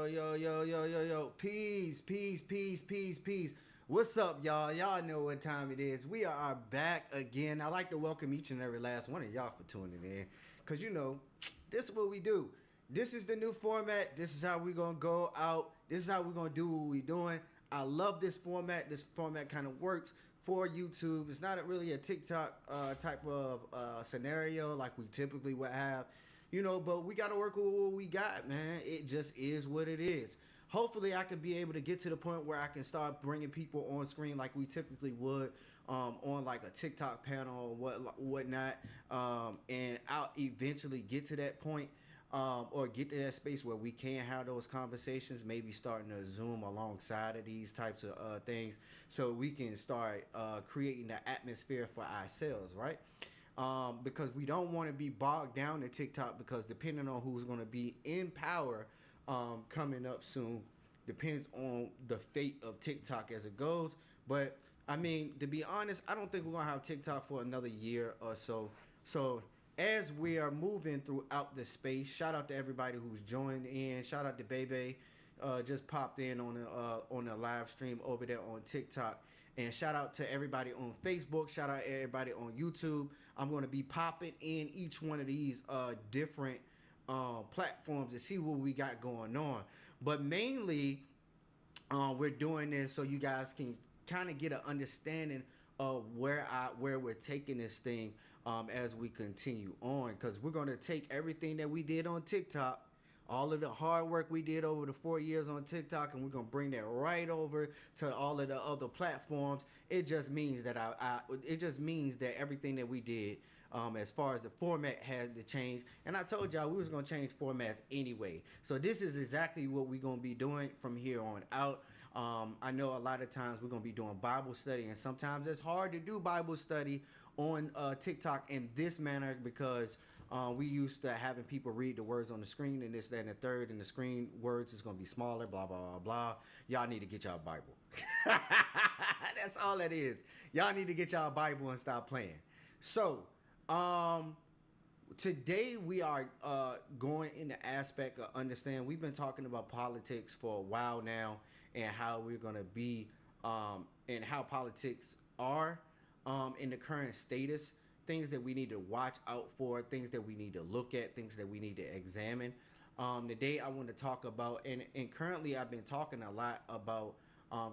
yo. Peace, peace, peace, peace, peace. What's up, y'all? Y'all know what time it is. We are back again. I'd like to welcome each and every last one of y'all for tuning in. Because, you know, this is what we do. This is the new format. This is how we're going to go out. This is how we're going to do what we're doing. I love this format. This format kind of works for YouTube. It's not really a TikTok type of scenario like we typically would have. You know, but we got to work with what we got, man. It just is what it is. Hopefully, I can be able to get to the point where I can start bringing people on screen like we typically would on like a TikTok panel or whatnot. And I'll eventually get to that point or get to that space where we can have those conversations, maybe starting to Zoom alongside of these types of things so we can start creating the atmosphere for ourselves, right? Because we don't want to be bogged down to TikTok, because depending on who's going to be in power coming up soon depends on the fate of TikTok as it goes. But I mean, to be honest, I don't think we're going to have TikTok for another year or so. So as we are moving throughout the space, shout out to everybody who's joined in. Shout out to Bebe, just popped in on the live stream over there on TikTok. And shout out to everybody on Facebook. Shout out to everybody on YouTube. I'm going to be popping in each one of these different platforms to see what we got going on. But mainly, we're doing this so you guys can kind of get an understanding of where we're taking this thing as we continue on. Because we're going to take everything that we did on TikTok, all of the hard work we did over the 4 years on TikTok, and we're going to bring that right over to all of the other platforms. It just means that everything that we did as far as the format had to change. And I told y'all we was going to change formats anyway. So this is exactly what we're going to be doing from here on out. I know a lot of times we're going to be doing Bible study, and sometimes it's hard to do Bible study on TikTok in this manner because we used to having people read the words on the screen and this, that, and the third, and the screen words is going to be smaller, blah, blah, blah, blah. Y'all need to get y'all Bible. That's all that is. Y'all need to get y'all Bible and stop playing. So, today we are going in the aspect of understand. We've been talking about politics for a while now and how we're going to be and how politics are in the current status, things that we need to watch out for, things that we need to look at, things that we need to examine. Today I want to talk about, and currently I've been talking a lot about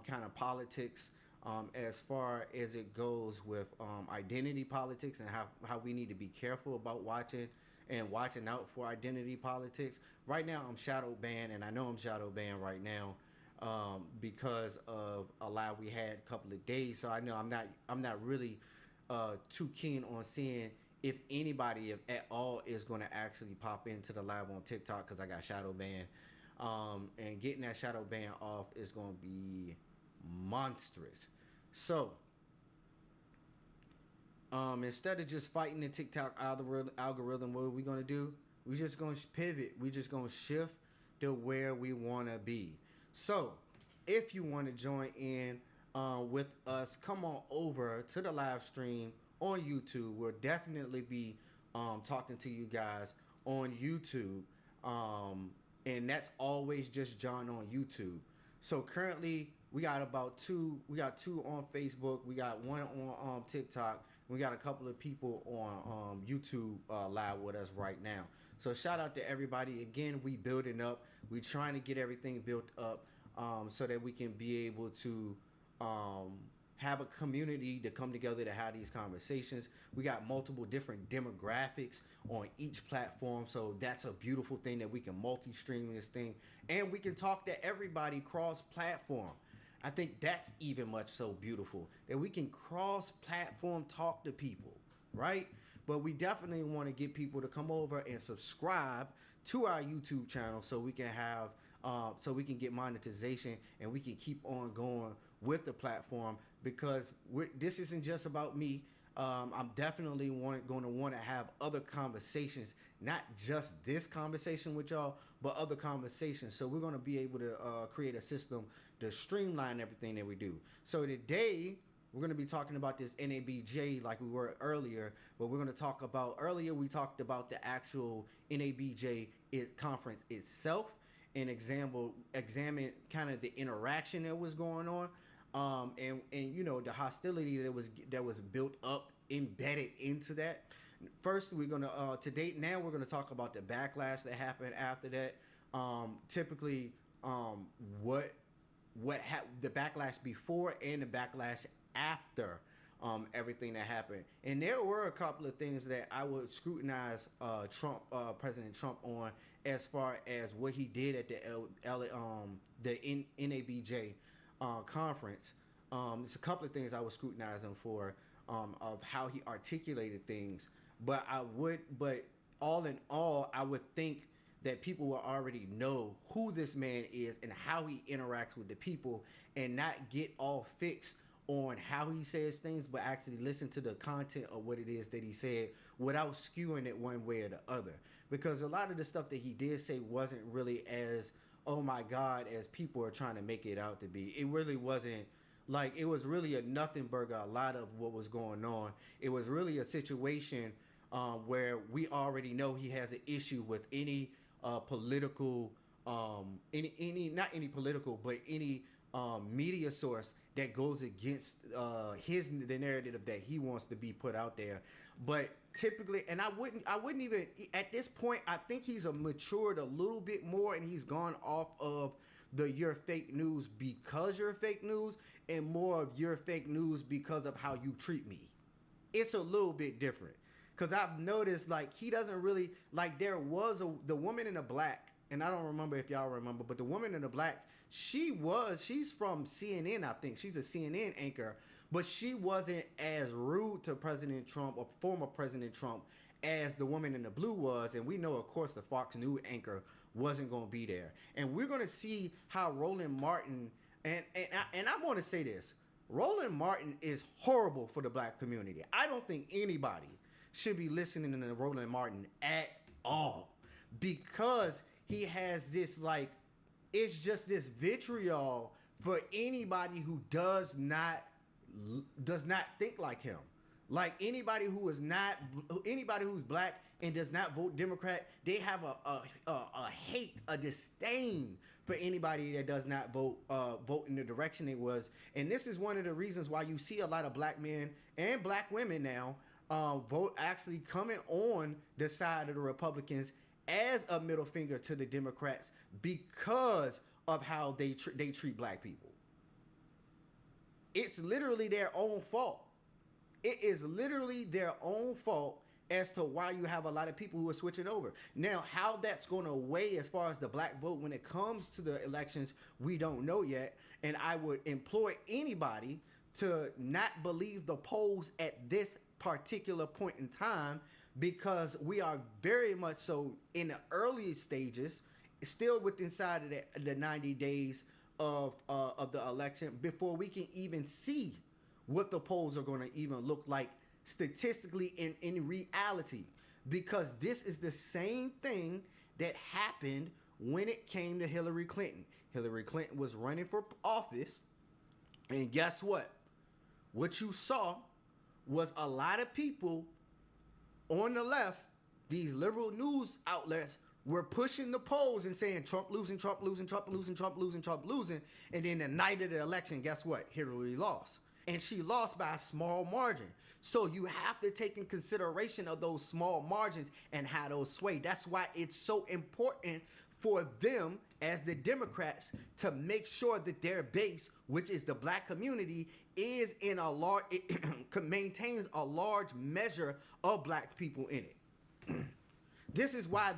kind of politics as far as it goes with identity politics and how we need to be careful about watching out for identity politics. Right now I'm shadow banned, and I know I'm shadow banned right now because of a lie we had a couple of days. So I know I'm not really too keen on seeing if anybody, if at all, is going to actually pop into the live on TikTok because I got shadow banned. And getting that shadow ban off is going to be monstrous. So instead of just fighting the TikTok algorithm, what are we going to do? We're just going to pivot. We're just going to shift to where we want to be. So if you want to join in with us, come on over to the live stream on YouTube. We'll definitely be talking to you guys on YouTube. And that's always just John on YouTube. So currently we got two on Facebook. We got one on TikTok. We got a couple of people on YouTube live with us right now. So shout out to everybody. Again, we building up. We trying to get everything built up so that we can be able to have a community to come together to have these conversations. We got multiple different demographics on each platform, so that's a beautiful thing that we can multi-stream this thing, and we can talk to everybody cross-platform. I think that's even much so beautiful, that we can cross-platform talk to people, right? But we definitely want to get people to come over and subscribe to our YouTube channel so we can have so we can get monetization and we can keep on going with the platform, because this isn't just about me. I'm definitely going to want to have other conversations, not just this conversation with y'all, but other conversations. So we're going to be able to create a system to streamline everything that we do. So today we're going to be talking about this NABJ like we were earlier, but we're going to talk about, earlier we talked about the actual NABJ conference itself. and examine kind of the interaction that was going on, and you know the hostility that was built up, embedded into that. First, we're gonna to date now we're gonna talk about the backlash that happened after that. Typically, what the backlash before and the backlash after everything that happened. And there were a couple of things that I would scrutinize President Trump on, as far as what he did at the NABJ conference. There's a couple of things I would scrutinize him for, of how he articulated things. But all in all, I would think that people will already know who this man is and how he interacts with the people, and not get all fixed on how he says things, but actually listen to the content of what it is that he said without skewing it one way or the other. Because a lot of the stuff that he did say wasn't really as, oh my God, as people are trying to make it out to be. It really wasn't. Like, it was really a nothing burger, a lot of what was going on. It was really a situation where we already know he has an issue with any political, not any political, but any media source that goes against the narrative that he wants to be put out there. But typically, and I wouldn't even at this point. I think he's matured a little bit more, and he's gone off of the "you're fake news because you're fake news" and more of "you're fake news because of how you treat me." It's a little bit different, because I've noticed, like, he doesn't really, like, there was the woman in the black, and I don't remember if y'all remember, but the woman in the black, she's from CNN, I think. She's a CNN anchor, but she wasn't as rude to President Trump or former President Trump as the woman in the blue was. And we know, of course, the Fox News anchor wasn't going to be there. And we're going to see how Roland Martin, and I want to say this, Roland Martin is horrible for the black community. I don't think anybody should be listening to Roland Martin at all, because he has this, like, it's just this vitriol for anybody who does not think like him. Like, anybody who's black and does not vote Democrat, they have a hate, a disdain for anybody that does not vote in the direction it was. And this is one of the reasons why you see a lot of black men and black women now vote actually coming on the side of the Republicans as a middle finger to the Democrats, because of how they treat black people. It's literally their own fault. It is literally their own fault as to why you have a lot of people who are switching over. Now, how that's going to weigh as far as the black vote when it comes to the elections, we don't know yet. And I would implore anybody to not believe the polls at this particular point in time, because we are very much so in the early stages, still within inside of the 90 days of the election, before we can even see what the polls are going to even look like statistically in reality. Because this is the same thing that happened when it came to Hillary Clinton. Hillary Clinton was running for office, and guess what? What you saw was a lot of people on the left, these liberal news outlets, were pushing the polls and saying Trump losing, Trump losing, Trump losing, Trump losing, Trump losing. And then the night of the election, guess what? Hillary lost. And she lost by a small margin. So you have to take in consideration of those small margins and how those sway. That's why it's so important for them, as the Democrats, to make sure that their base, which is the black community, is in a large, maintains a large measure of black people in it. This is why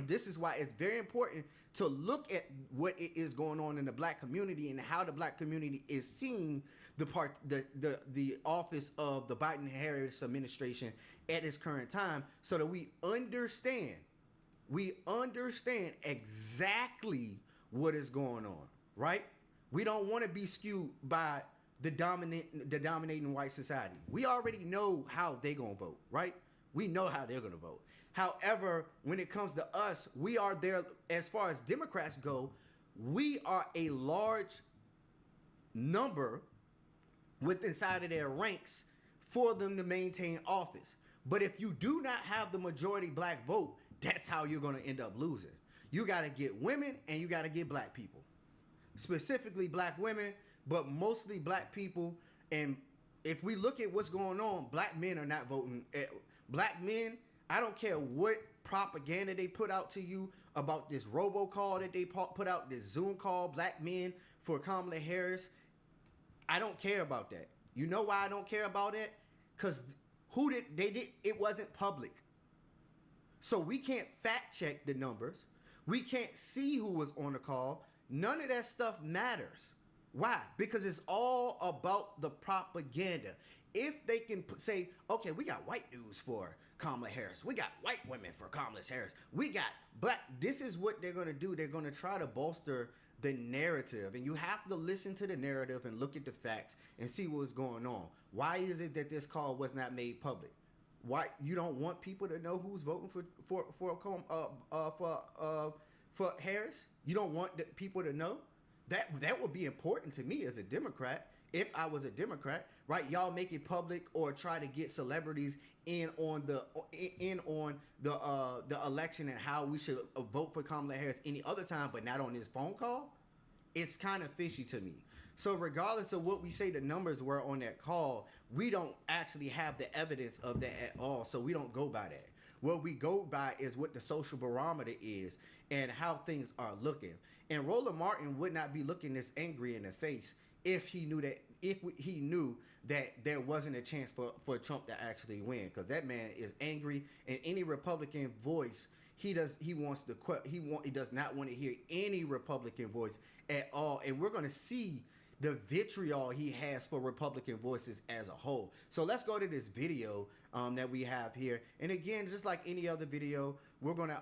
this is why it's very important to look at what is going on in the black community and how the black community is seeing the office of the Biden-Harris administration at its current time, so that we understand exactly what is going on, right? We don't want to be skewed by the dominating white society. We already know how they're going to vote, right? We know how they're going to vote. However, when it comes to us, we are there, as far as Democrats go, we are a large number with inside of their ranks for them to maintain office. But if you do not have the majority black vote, that's how you're going to end up losing. You got to get women and you got to get black people. Specifically black women, but mostly black people. And if we look at what's going on, black men are not voting. Black men, I don't care what propaganda they put out to you about this robocall that they put out, this Zoom call, black men for Kamala Harris. I don't care about that. You know why I don't care about it? Because it wasn't public. So we can't fact check the numbers. We can't see who was on the call. None of that stuff matters. Why? Because it's all about the propaganda. If they can say, okay, we got white dudes for Kamala Harris. We got white women for Kamala Harris. We got black. This is what they're going to do. They're going to try to bolster the narrative. And you have to listen to the narrative and look at the facts and see what's going on. Why is it that this call was not made public? Why you don't want people to know who's voting for Harris? You don't want the people to know? That would be important to me as a Democrat. If I was a Democrat, right? Y'all make it public or try to get celebrities in on the election and how we should vote for Kamala Harris any other time, but not on this phone call. It's kind of fishy to me. So regardless of what we say the numbers were on that call, we don't actually have the evidence of that at all. So we don't go by that. What we go by is what the social barometer is and how things are looking. And Roland Martin would not be looking this angry in the face if he knew that there wasn't a chance for Trump to actually win, because that man is angry, and any Republican voice he does not want to hear any Republican voice at all. And we're going to see the vitriol he has for Republican voices as a whole. So let's go to this video that we have here. And again, just like any other video, we're gonna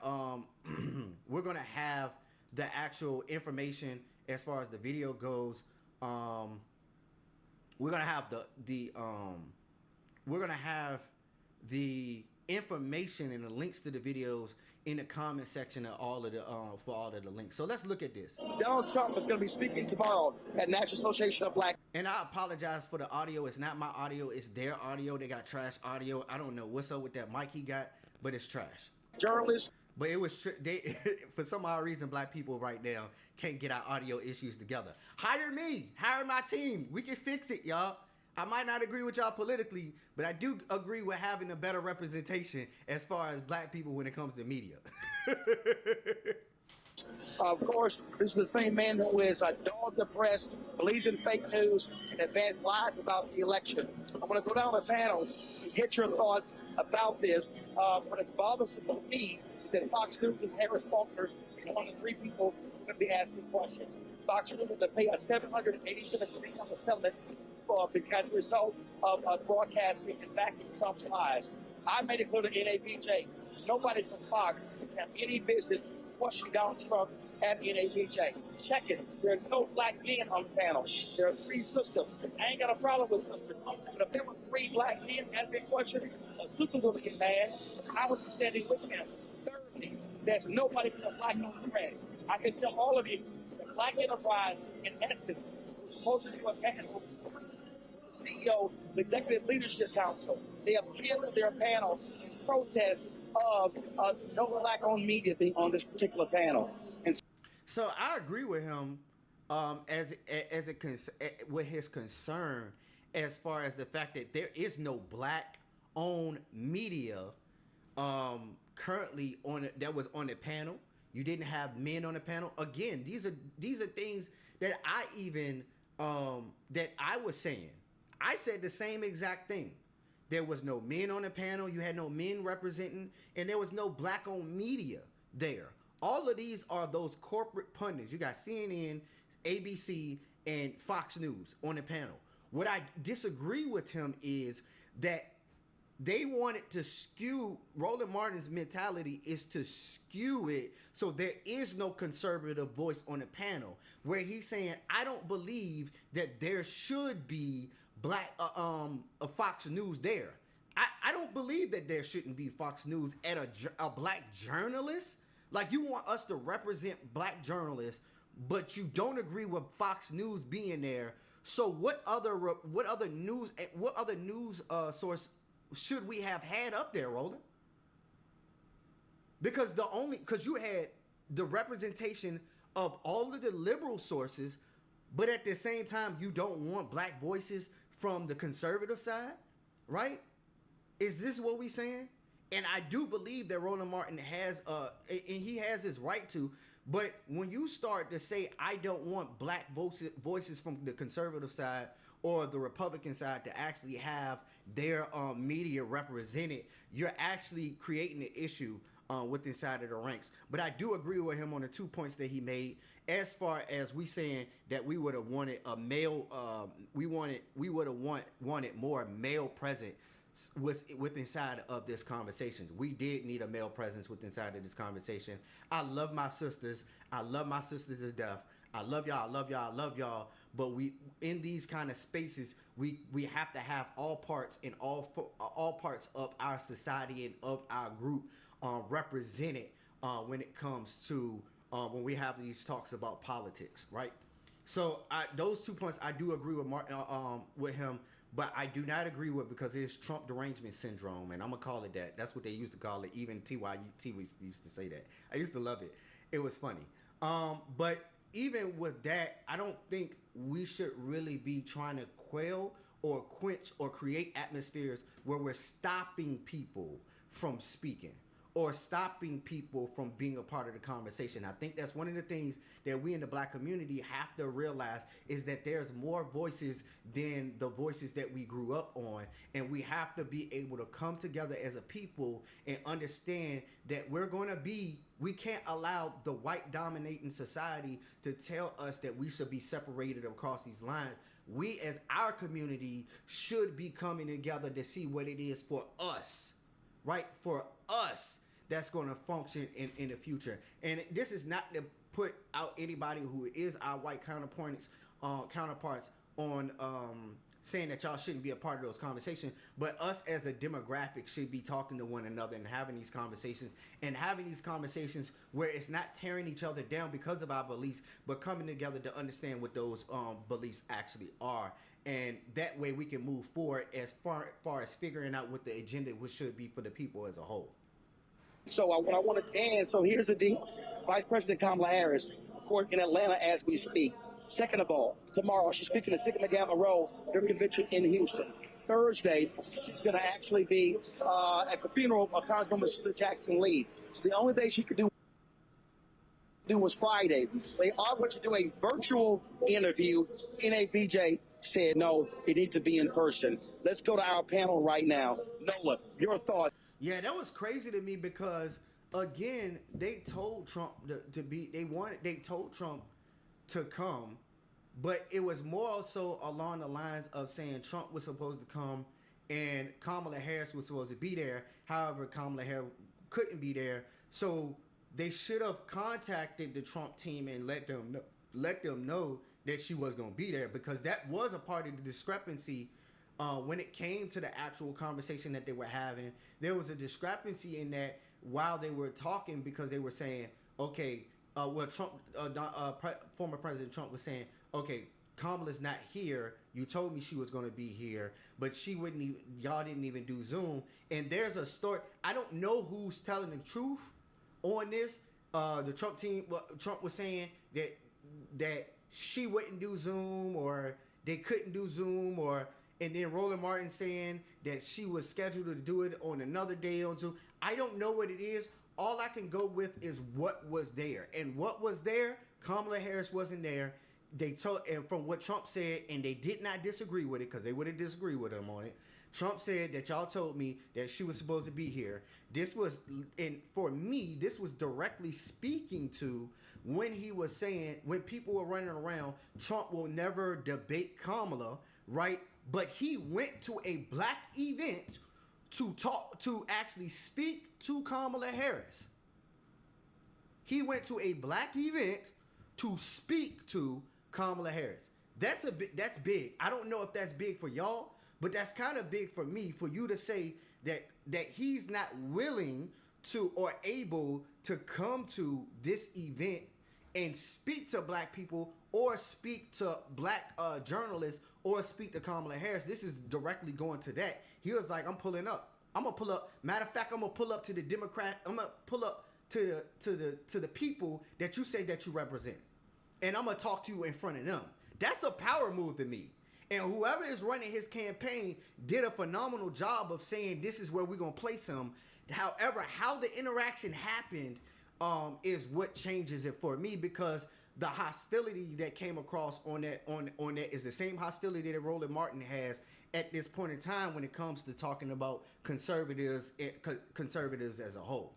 have the actual information as far as the video goes. We're gonna have the information and the links to the videos in the comment section of all of the links. So let's look at this. Donald Trump is going to be speaking tomorrow at National Association of Black. And I apologize for the audio. It's not my audio. It's their audio. They got trash audio. I don't know what's up with that mic he got, but it's trash. Journalists. But it was for some odd reason, black people right now can't get our audio issues together. Hire me. Hire my team. We can fix it, y'all. I might not agree with y'all politically, but I do agree with having a better representation as far as black people when it comes to media. Of course, this is the same man who is a dog the press, believes in fake news, and advanced lies about the election. I'm going to go down the panel and get your thoughts about this. What is bothersome to me is that Fox News' Harris Faulkner is one of the three people who are going to be asking questions. Fox News will pay a $787 million settlement as a result of broadcasting and backing Trump's lies. I made it clear to NABJ, nobody from Fox have any business questioning Donald Trump at NABJ. Second, there are no black men on the panel. There are three sisters. I ain't got a problem with sisters. But if there were three black men asking questions, the sisters will get mad. I would be standing with them. Thirdly, there's nobody from the black on the press. I can tell all of you, the Black Enterprise, in essence, was supposed to do a panel. CEO, the Executive Leadership Council, they have canceled their panel in protest of no black-owned media being on this particular panel. And so I agree with him with his concern as far as the fact that there is no black-owned media currently that was on the panel. You didn't have men on the panel. Again, these are things that I even that I was saying. I said the same exact thing. There was no men on the panel. You had no men representing, and there was no black-owned media there. All of these are those corporate pundits. You got CNN, ABC, and Fox News on the panel. What I disagree with him is that they wanted to skew, Roland Martin's mentality is to skew it so there is no conservative voice on the panel, where he's saying, I don't believe that there should be a Fox News there. I don't believe that there shouldn't be Fox News at a black journalist. Like, you want us to represent black journalists, but you don't agree with Fox News being there. So what other news source should we have had up there, Roland? Because you had the representation of all of the liberal sources, but at the same time, you don't want black voices from the conservative side, right? Is this what we saying? And I do believe that Roland Martin has, and he has his right to. But when you start to say, I don't want black voices from the conservative side or the Republican side to actually have their media represented, you're actually creating an issue with inside of the ranks. But I do agree with him on the 2 points that he made. As far as we saying that we would have wanted a male, we would have wanted more male presence with inside of this conversation. We did need a male presence with inside of this conversation. I love my sisters. I love my sisters to death. I love y'all. I love y'all. I love y'all. But we, in these kind of spaces, we have to have all parts and all parts of our society and of our group represented when it comes to when we have these talks about politics, right? So those 2 points I do agree with with him, but I do not agree with because it's Trump derangement syndrome, and I'm gonna call it that. That's what they used to call it. Even TYT used to say that. I used to love it. It was funny. But even with that, I don't think we should really be trying to quell or quench or create atmospheres where we're stopping people from speaking or stopping people from being a part of the conversation. I think that's one of the things that we in the black community have to realize is that there's more voices than the voices that we grew up on. And we have to be able to come together as a people and understand that we can't allow the white dominating society to tell us that we should be separated across these lines. We as our community should be coming together to see what it is for us, right? For us that's going to function in the future. And this is not to put out anybody who is our white counterparts on saying that y'all shouldn't be a part of those conversations, but us as a demographic should be talking to one another and having these conversations where it's not tearing each other down because of our beliefs, but coming together to understand what those beliefs actually are. And that way we can move forward as far as figuring out what the agenda should be for the people as a whole. So what I want to end, so here's the deal. Vice President Kamala Harris, court in Atlanta as we speak. Second of all, tomorrow she's speaking at Sigma Gamma Rho, their convention in Houston. Thursday, she's going to actually be at the funeral of Congresswoman Sheila Jackson Lee. So the only day she could do was Friday. They are going to do a virtual interview. NABJ said no, it needs to be in person. Let's go to our panel right now. Nola, your thoughts. Yeah, that was crazy to me because again, they told Trump they told Trump to come, but it was more so along the lines of saying Trump was supposed to come and Kamala Harris was supposed to be there. However, Kamala Harris couldn't be there. So they should have contacted the Trump team and let them know that she was going to be there, because that was a part of the discrepancy when it came to the actual conversation that they were having. There was a discrepancy in that while they were talking, because they were saying, okay, Trump, former President Trump was saying, okay, Kamala's not here. You told me she was going to be here, but she wouldn't even, y'all didn't even do Zoom. And there's a story. I don't know who's telling the truth on this. The Trump team, Trump was saying that she wouldn't do Zoom, or they couldn't do Zoom, and then Roland Martin saying that she was scheduled to do it on another day on Zoom. I don't know what it is. All I can go with is what was there. And what was there, Kamala Harris wasn't there. And from what Trump said, and they did not disagree with it, because they would have disagreed with him on it. Trump said that y'all told me that she was supposed to be here. This was, and for me, this was directly speaking to when he was saying, when people were running around, Trump will never debate Kamala, right? But he went to a black event to actually speak to Kamala Harris. He went to a black event to speak to Kamala Harris. That's big. I don't know if that's big for y'all, but that's kind of big for me, for you to say that he's not willing to or able to come to this event and speak to black people or speak to black journalists or speak to Kamala Harris. This is directly going to that. He was like, I'm pulling up. I'm going to pull up. Matter of fact, I'm going to pull up to the Democrat. I'm going to pull up to the people that you say that you represent, and I'm gonna talk to you in front of them. That's a power move to me. And whoever is running his campaign did a phenomenal job of saying this is where we're gonna place him. However, how the interaction happened is what changes it for me, because the hostility that came across on that is the same hostility that Roland Martin has at this point in time when it comes to talking about conservatives as a whole.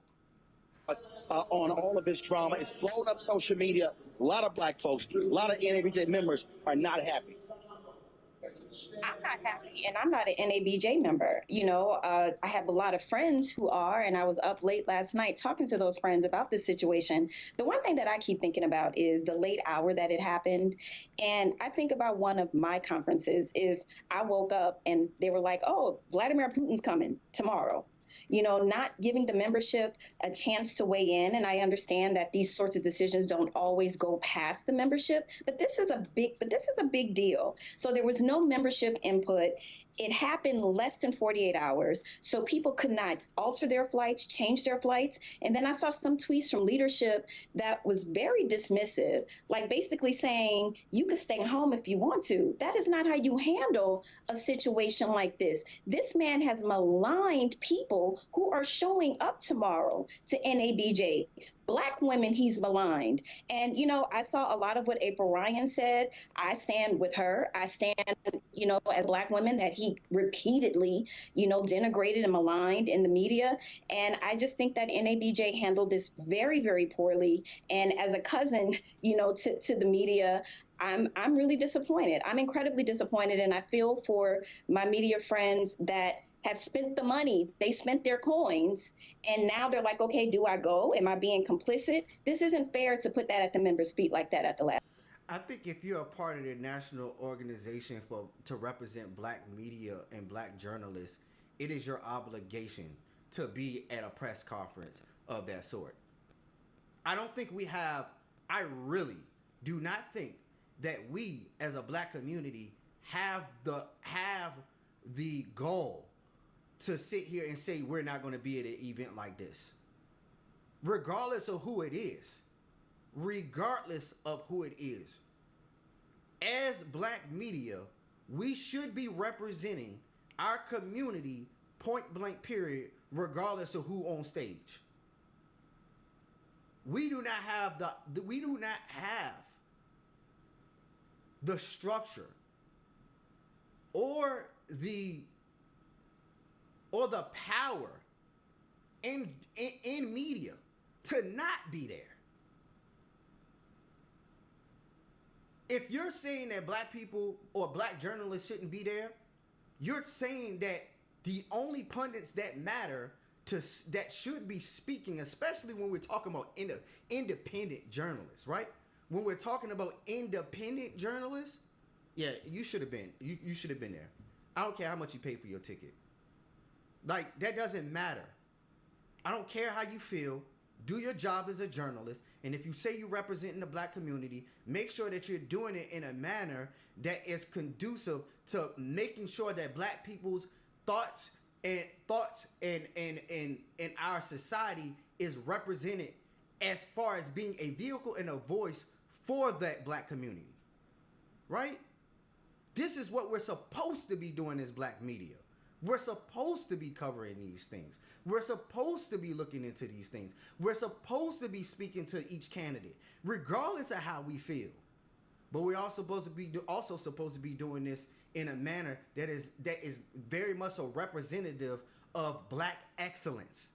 On all of this drama, it's blown up social media. A lot of black folks, a lot of NABJ members are not happy. I'm not happy, and I'm not an NABJ member. I have a lot of friends who are, and I was up late last night talking to those friends about this situation. The one thing that I keep thinking about is the late hour that it happened. And I think about one of my conferences. If I woke up and they were like, oh, Vladimir Putin's coming tomorrow, not giving the membership a chance to weigh in. And I understand that these sorts of decisions don't always go past the membership, but this is a big deal. So there was no membership input. It happened less than 48 hours, so people could not alter their flights, change their flights. And then I saw some tweets from leadership that was very dismissive, like basically saying, you can stay home if you want to. That is not how you handle a situation like this. This man has maligned people who are showing up tomorrow to NABJ. Black women he's maligned. And, I saw a lot of what April Ryan said. I stand with her. I stand, as Black women that he repeatedly, denigrated and maligned in the media. And I just think that NABJ handled this very, very poorly. And as a cousin, to the media, I'm really disappointed. I'm incredibly disappointed. And I feel for my media friends that have spent the money, they spent their coins, and now they're like, okay, do I go? Am I being complicit? This isn't fair to put that at the members' feet like that at the last. I think if you're a part of the national organization to represent Black media and Black journalists, it is your obligation to be at a press conference of that sort. I really do not think that we as a Black community have the goal to sit here and say we're not going to be at an event like this, regardless of who it is. As Black media, we should be representing our community point blank period, regardless of who on stage. We do not have the structure or the power in media to not be there. If you're saying that Black people or Black journalists shouldn't be there, you're saying that the only pundits that matter that should be speaking, especially when we're talking about independent journalists, right? When we're talking about independent journalists, yeah, you should have been. You should have been there. I don't care how much you paid for your ticket. Like, that doesn't matter. I don't care how you feel. Do your job as a journalist. And if you say you're representing the Black community, make sure that you're doing it in a manner that is conducive to making sure that Black people's thoughts in our society is represented as far as being a vehicle and a voice for that Black community. Right? This is what we're supposed to be doing as Black media. We're supposed to be covering these things. We're supposed to be looking into these things. We're supposed to be speaking to each candidate, regardless of how we feel. But we're also supposed to be doing this in a manner that is very much so representative of Black excellence.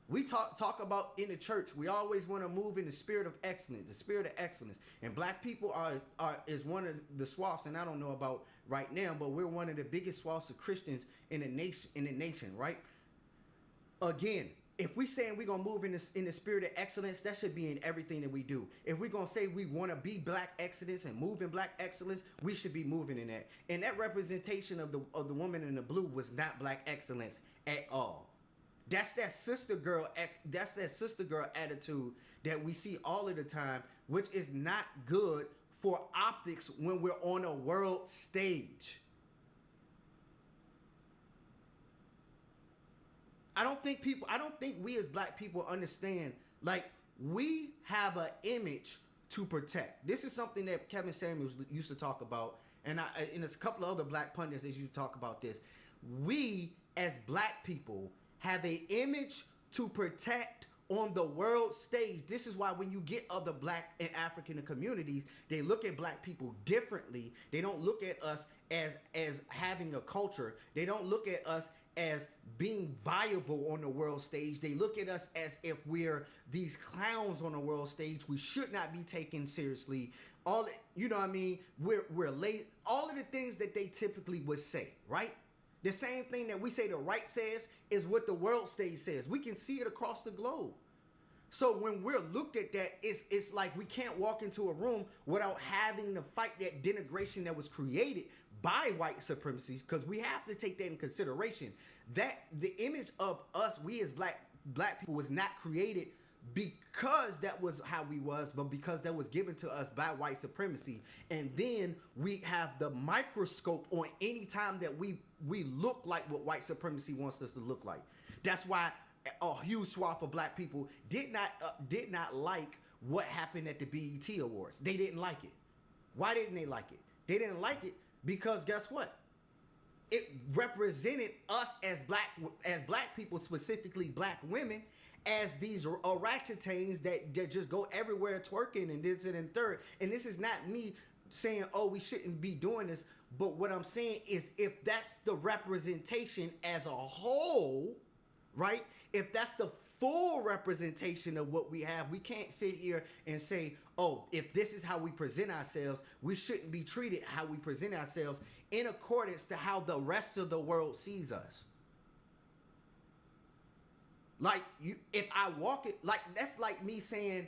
We talk about in the church, we always want to move in the spirit of excellence, And Black people is one of the swaths, and I don't know about right now, but we're one of the biggest swaths of Christians in the nation, right? Again, if we saying we're gonna move in the spirit of excellence, that should be in everything that we do. If we're gonna say we want to be Black excellence and move in Black excellence, we should be moving in that. And that representation of the woman in the blue was not Black excellence at all. That's that sister girl attitude that we see all of the time, which is not good for optics when we're on a world stage. I don't think we as black people understand, like, we have an image to protect. This is something that Kevin Samuels used to talk about, and there's a couple of other black pundits that used to talk about this. We as black people have an image to protect on the world stage. This is why when you get other black and African communities, they look at black people differently. They don't look at us as having a culture. They don't look at us as being viable on the world stage. They look at us as if we're these clowns on the world stage. We should not be taken seriously. All, you know what I mean? We're late. All of the things that they typically would say, right? The same thing that we say the right says is what the world stage says. We can see it across the globe. So when we're looked at that, it's like we can't walk into a room without having to fight that denigration that was created by white supremacy, because we have to take that in consideration. That the image of us, we as black people, was not created because that was how we was, but because that was given to us by white supremacy. And then we have the microscope on any time that we look like what white supremacy wants us to look like. That's why a huge swath of black people did not like what happened at the BET Awards. They didn't like it. Why didn't they like it? They didn't like it because guess what? It represented us as black people, specifically black women, as these orangutans that just go everywhere twerking and this and third. And this is not me saying, oh, we shouldn't be doing this. But what I'm saying is, if that's the representation as a whole, right? If that's the full representation of what we have, we can't sit here and say, oh, if this is how we present ourselves, we shouldn't be treated how we present ourselves in accordance to how the rest of the world sees us. Like, if I walk it, like, that's like me saying,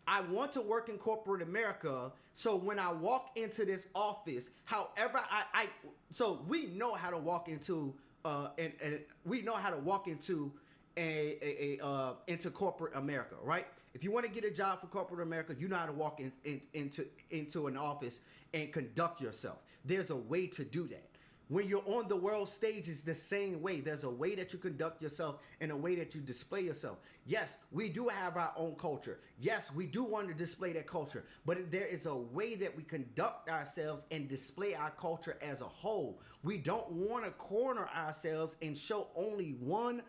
I want to work in corporate America, so when I walk into this office, however so we know how to walk into into corporate America, right? If you want to get a job for corporate America, you know how to walk into an office and conduct yourself. There's a way to do that. When you're on the world stage, it's the same way. There's a way that you conduct yourself and a way that you display yourself. Yes, we do have our own culture. Yes, we do want to display that culture. But there is a way that we conduct ourselves and display our culture as a whole. We don't want to corner ourselves and show only one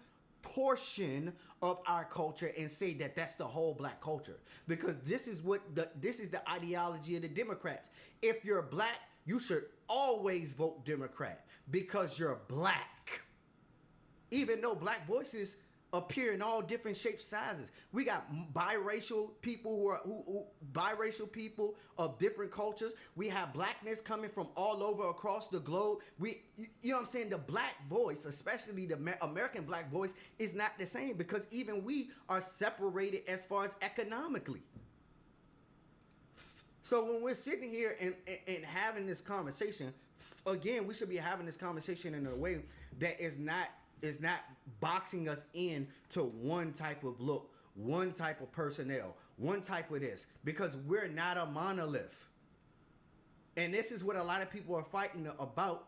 portion of our culture and say that that's the whole black culture. Because this is the ideology of the Democrats. If you're black, you should always vote Democrat because you're black. Even though black voices appear in all different shapes, sizes. We got biracial people who biracial people of different cultures. We have blackness coming from all over across the globe. You know what I'm saying? The black voice, especially the American black voice, is not the same because even we are separated as far as economically. So when we're sitting here and having this conversation, again, we should be having this conversation in a way that is not boxing us in to one type of look, one type of personnel, one type of this, because we're not a monolith. And this is what a lot of people are fighting about,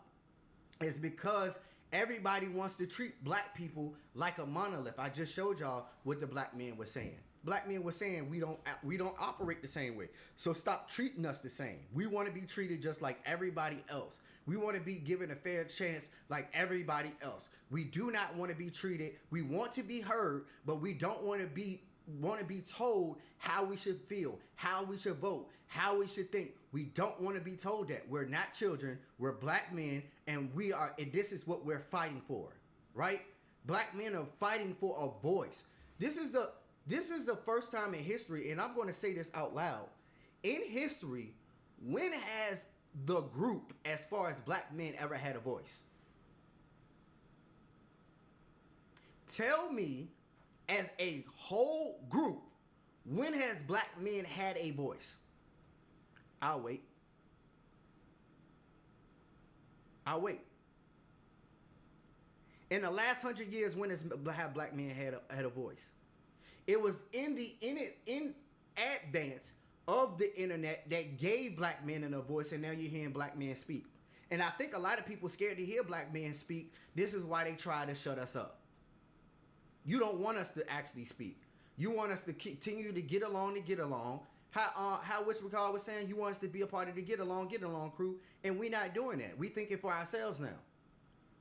is because everybody wants to treat black people like a monolith. I just showed y'all what the black man was saying. Black men were saying we don't operate the same way. So stop treating us the same. We want to be treated just like everybody else. We want to be given a fair chance like everybody else. We do not want to be treated. We want to be heard, but we don't want to be told how we should feel, how we should vote, how we should think. We don't want to be told that. We're not children. We're black men, and this is what we're fighting for, right? Black men are fighting for a voice. This is the first time in history, and I'm going to say this out loud. In history, when has the group, as far as black men, ever had a voice? Tell me, as a whole group, when has black men had a voice? I'll wait. In the last 100 years, when have black men had a voice? It was in advance of the internet that gave black men a voice, and now you're hearing black men speak. And I think a lot of people scared to hear black men speak. This is why they try to shut us up. You don't want us to actually speak. You want us to continue to get along. How which McCall was saying, you want us to be a part of the get along crew, and we're not doing that. We thinking for ourselves now,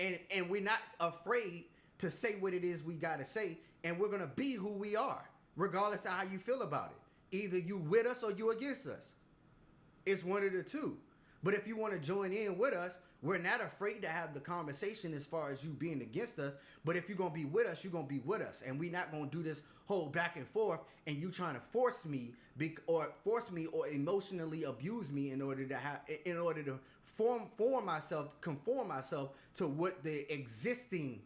and we're not afraid to say what it is we gotta say, and we're gonna be who we are, regardless of how you feel about it. Either you with us or you against us. It's one of the two. But if you want to join in with us, we're not afraid to have the conversation as far as you being against us. But if you're going to be with us, you're going to be with us. And we're not going to do this whole back and forth and you trying to force me or emotionally abuse me in order to conform myself to what the existing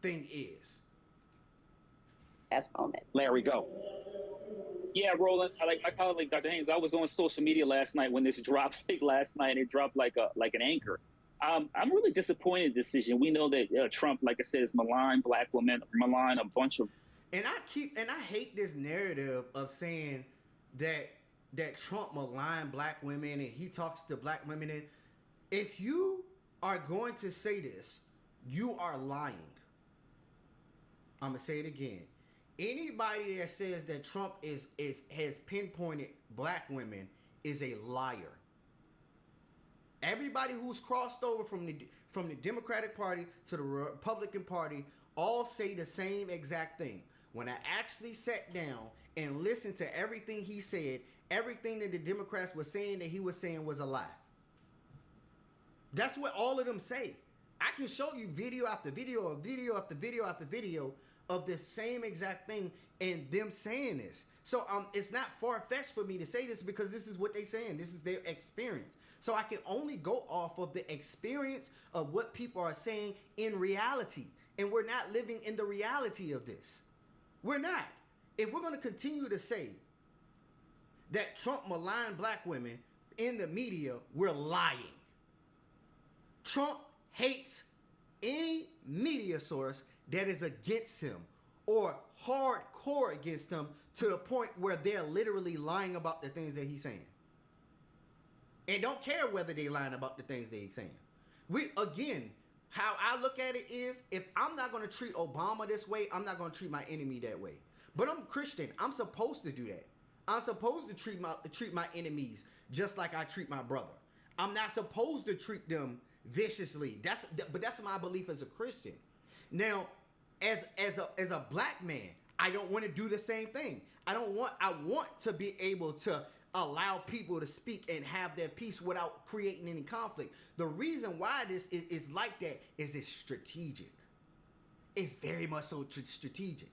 thing is. That's moment. Larry, go. Yeah, Roland, like my colleague Dr. Haynes, I was on social media last night when this dropped last night, and it dropped like an anchor. I'm really disappointed in the decision. We know that Trump, like I said, is maligned black women, maligned a bunch of. And I hate this narrative of saying that Trump maligned black women and he talks to black women. And if you are going to say this, you are lying. I'm gonna say it again. Anybody that says that Trump has pinpointed black women is a liar. Everybody who's crossed over from the Democratic Party to the Republican Party all say the same exact thing. When I actually sat down and listened to everything he said, everything that the Democrats were saying that he was saying was a lie. That's what all of them say. I can show you video after video of video after video after video of the same exact thing and them saying this. So it's not far-fetched for me to say this because this is what they're saying. This is their experience. So I can only go off of the experience of what people are saying in reality. And we're not living in the reality of this. We're not. If we're going to continue to say that Trump maligned black women in the media, we're lying. Trump hates any media source that is against him or hardcore against him to the point where they're literally lying about the things that he's saying. And don't care whether they're lying about the things that he's saying. How I look at it is, if I'm not going to treat Obama this way, I'm not going to treat my enemy that way. But I'm Christian. I'm supposed to do that. I'm supposed to treat my enemies just like I treat my brother. I'm not supposed to treat them viciously. But that's my belief as a Christian. Now, as a black man, I don't want to do the same thing. I want to be able to allow people to speak and have their peace without creating any conflict. The reason why this is like that is it's strategic. It's very much so strategic.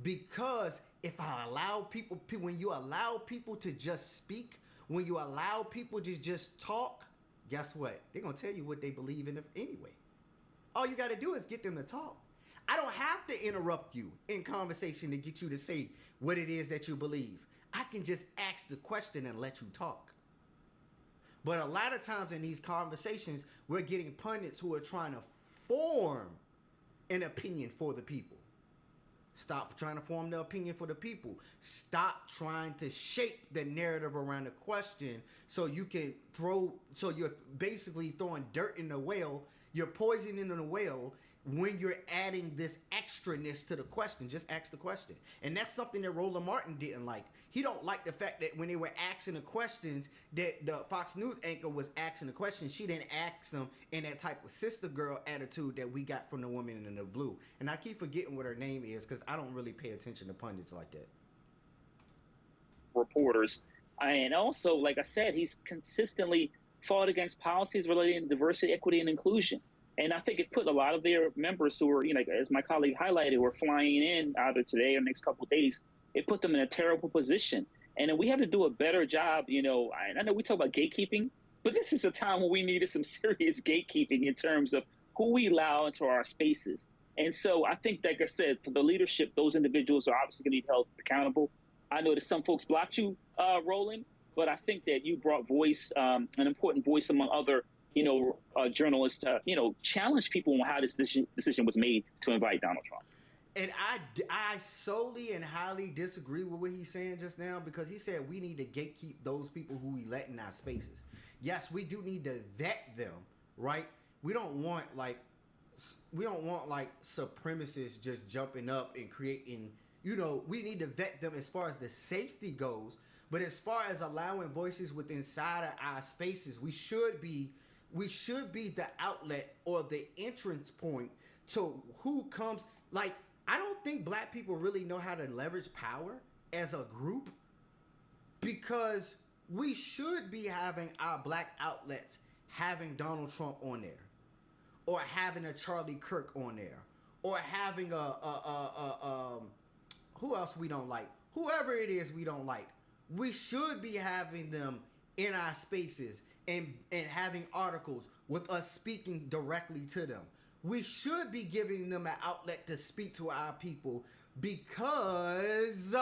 Because if I allow people, when you allow people to just speak, when you allow people to just talk, guess what? They're going to tell you what they believe in anyway. All you got to do is get them to talk. I don't have to interrupt you in conversation to get you to say what it is that you believe. I can just ask the question and let you talk. But a lot of times in these conversations, we're getting pundits who are trying to form an opinion for the people. Stop trying to form the opinion for the people. Stop trying to shape the narrative around the question so you're basically throwing dirt in the well. You're poisoning the well when you're adding this extraness to the question. Just ask the question. And that's something that Roland Martin didn't like. He don't like the fact that when they were asking the questions, that the Fox News anchor was asking the questions, she didn't ask them in that type of sister girl attitude that we got from the woman in the blue. And I keep forgetting what her name is because I don't really pay attention to pundits like that. Reporters. And also, like I said, he's consistently fought against policies relating to diversity, equity, and inclusion. And I think it put a lot of their members who were, as my colleague highlighted, were flying in either today or next couple of days. It put them in a terrible position. And then we have to do a better job. I know we talk about gatekeeping, but this is a time when we needed some serious gatekeeping in terms of who we allow into our spaces. And so I think, like I said, for the leadership, those individuals are obviously going to be held accountable. I know that some folks blocked you, Roland, but I think that you brought voice, an important voice among other journalists to, challenge people on how this decision was made to invite Donald Trump. And I solely and highly disagree with what he's saying just now because he said we need to gatekeep those people who we let in our spaces. Yes, we do need to vet them, right? We don't want we don't want like supremacists just jumping up and creating. You know, we need to vet them as far as the safety goes, but as far as allowing voices within inside of our spaces, we should be the outlet or the entrance point to who comes. Like, I don't think black people really know how to leverage power as a group, because we should be having our black outlets having Donald Trump on there, or having a Charlie Kirk on there, or having who else we don't like, whoever it is we don't like. We should be having them in our spaces and having articles with us speaking directly to them. We should be giving them an outlet to speak to our people, because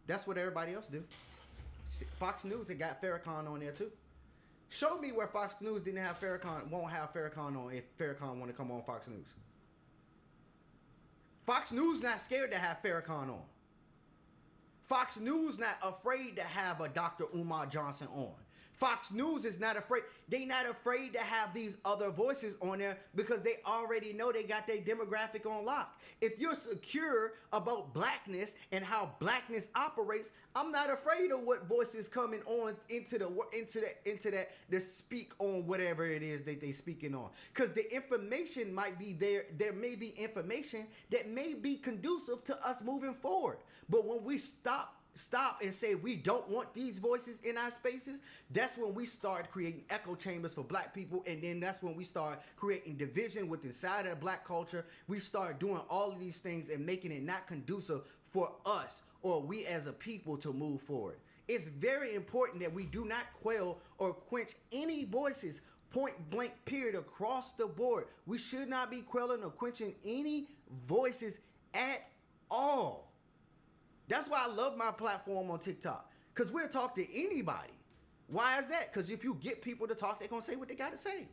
that's what everybody else do. Fox News had got Farrakhan on there too. Show me where Fox News didn't have Farrakhan, won't have Farrakhan on if Farrakhan want to come on Fox News. Fox News not scared to have Farrakhan on. Fox News not afraid to have a Dr. Umar Johnson on. Fox News is not afraid. They not afraid to have these other voices on there because they already know they got their demographic on lock. If you're secure about blackness and how blackness operates, I'm not afraid of what voices coming on into that to speak on whatever it is that they speaking on. Because the information might be there. There may be information that may be conducive to us moving forward. But when we stop and say we don't want these voices in our spaces, that's when we start creating echo chambers for black people, and then that's when we start creating division within inside of the black culture. We start doing all of these things and making it not conducive for us or we as a people to move forward. It's very important that we do not quell or quench any voices, point blank period, across the board. We should not be quelling or quenching any voices at all. That's why I love my platform on TikTok, because we'll talk to anybody. Why is that? Because if you get people to talk, they're going to say what they got to say.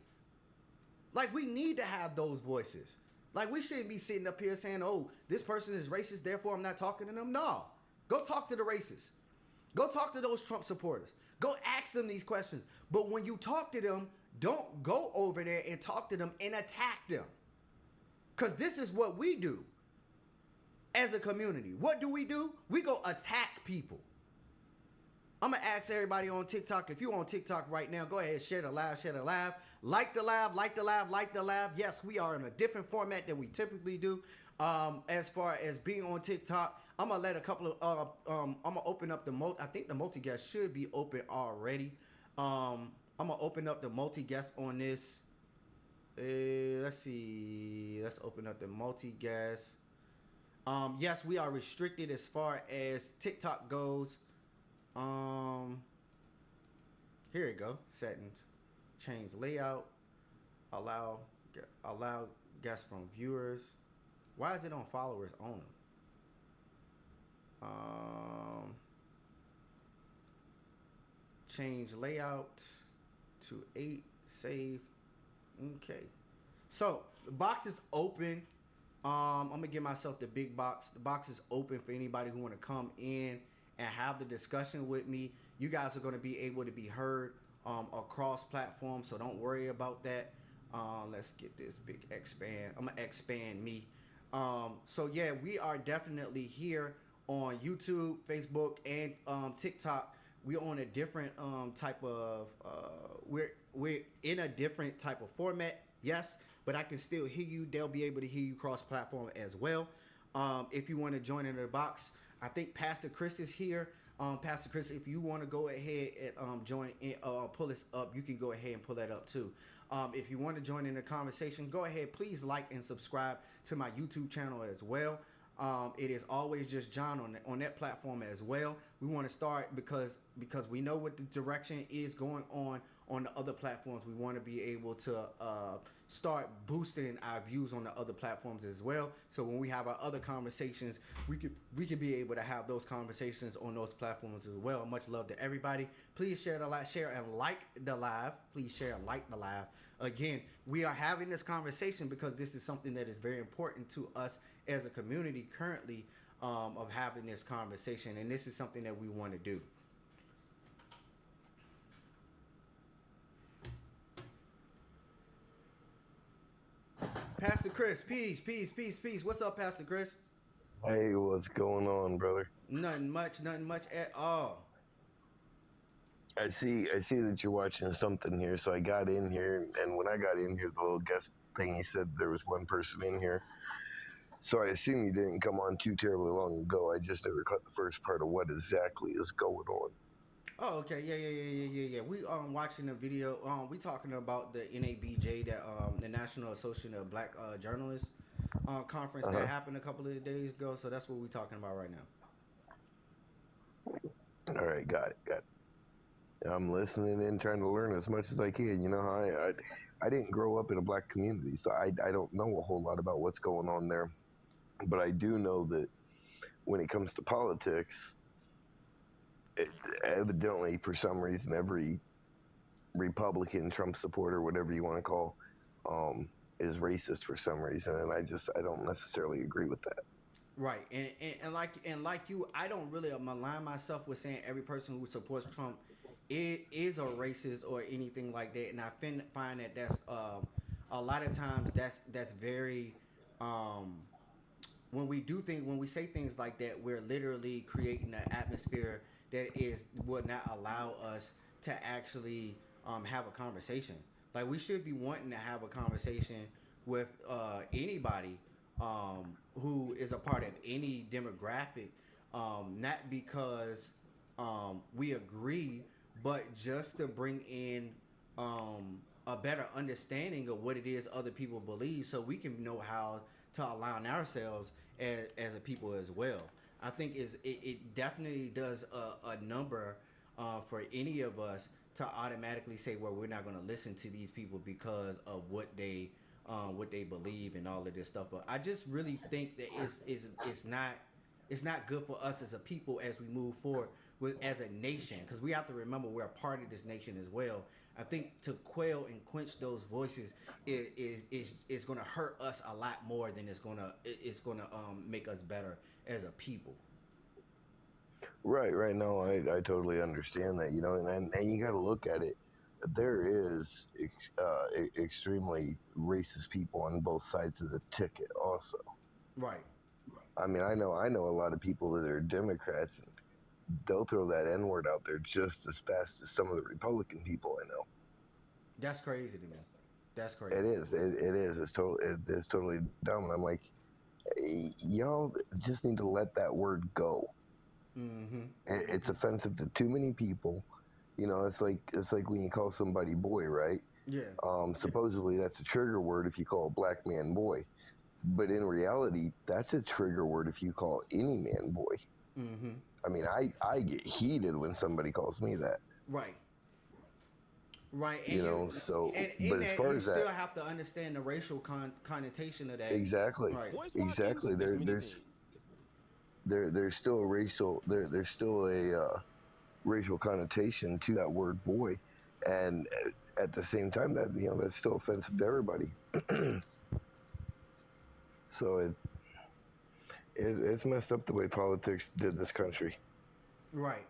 Like, we need to have those voices. Like, we shouldn't be sitting up here saying, oh, this person is racist, therefore I'm not talking to them. No. Go talk to the racists. Go talk to those Trump supporters. Go ask them these questions. But when you talk to them, don't go over there and talk to them and attack them. Because this is what we do. As a community, what do? We go attack people. I'm going to ask everybody on TikTok, if you're on TikTok right now, go ahead, share the live. Like the live. Yes, we are in a different format than we typically do. As far as being on TikTok, I'm going to let a couple of, I'm going to open up I think the multi-guest should be open already. I'm going to open up the multi-guest on this. Let's see. Let's open up the multi-guest. Yes, we are restricted as far as TikTok goes. Here you go. Settings. Change layout. Allow guests from viewers. Why is it on followers only? Change layout to 8. Save. Okay. So the box is open. I'm gonna give myself the big box. The box is open for anybody who want to come in and have the discussion with me. You guys are gonna be able to be heard across platforms, so don't worry about that. Let's get this big expand. I'm gonna expand me. So yeah, we are definitely here on YouTube, Facebook, and TikTok. We're on a different type of we're in a different type of format. Yes, but I can still hear you. They'll be able to hear you cross-platform as well. If you want to join in the box, I think Pastor Chris is here. Pastor Chris, if you want to go ahead and join in, pull this up, you can go ahead and pull that up too. If you want to join in the conversation, go ahead. Please like and subscribe to my YouTube channel as well. It is always just John on that platform as well. We want to start because we know what the direction is going on the other platforms. We want to be able to start boosting our views on the other platforms as well. So when we have our other conversations, we could be able to have those conversations on those platforms as well. Much love to everybody. Please share and like the live. Please share and like the live. Again, we are having this conversation because this is something that is very important to us as a community currently, of having this conversation, and this is something that we want to do. Pastor Chris, peace. What's up, Pastor Chris? Hey, what's going on, brother? Nothing much at all. I see that you're watching something here, so I got in here, and when I got in here, the little guest thing, he said there was one person in here. So I assume you didn't come on too terribly long ago. I just never caught the first part of what exactly is going on. Oh, okay, yeah. We watching a video. We talking about the NABJ, that the National Association of Black Journalists conference that happened a couple of days ago. So that's what we're talking about right now. All right, got it. I'm listening and trying to learn as much as I can. You know, I didn't grow up in a black community, so I don't know a whole lot about what's going on there. But I do know that when it comes to politics, evidently, for some reason, every Republican, Trump supporter, whatever you want to call, is racist for some reason, and I don't necessarily agree with that. Right, and like you, I don't really malign myself with saying every person who supports Trump is a racist or anything like that, and I find that that's a lot of times that's very when we say things like that, we're literally creating an atmosphere that would not allow us to actually have a conversation. Like, we should be wanting to have a conversation with anybody who is a part of any demographic, not because we agree, but just to bring in a better understanding of what it is other people believe, so we can know how to align ourselves as a people as well. I think it definitely does a number for any of us to automatically say, well, we're not going to listen to these people because of what they believe and all of this stuff. But I just really think that it's not good for us as a people as we move forward as a nation, because we have to remember we're a part of this nation as well. I think to quell and quench those voices is going to hurt us a lot more than it's going to make us better as a people. Right. No, I totally understand that, you know, and you got to look at it. There is extremely racist people on both sides of the ticket also. Right. I mean, I know a lot of people that are Democrats, and they'll throw that N-word out there just as fast as some of the Republican people I know. That's crazy to me. That's crazy. It is. It's totally dumb. And I'm like, y'all just need to let that word go. Mm-hmm. It's offensive to too many people. You know, it's like when you call somebody boy, right? Yeah. Supposedly that's a trigger word if you call a black man boy, but in reality, that's a trigger word if you call any man boy. Mm-hmm. I mean, I get heated when somebody calls me that. Right. Right. And you know, so and but as far as that, you still have to understand the racial connotation of that. Exactly. Right. Exactly. There's still a racial there's still a racial connotation to that word boy, and at the same time, that, you know, that's still offensive to everybody. So it's messed up the way politics did this country. Right.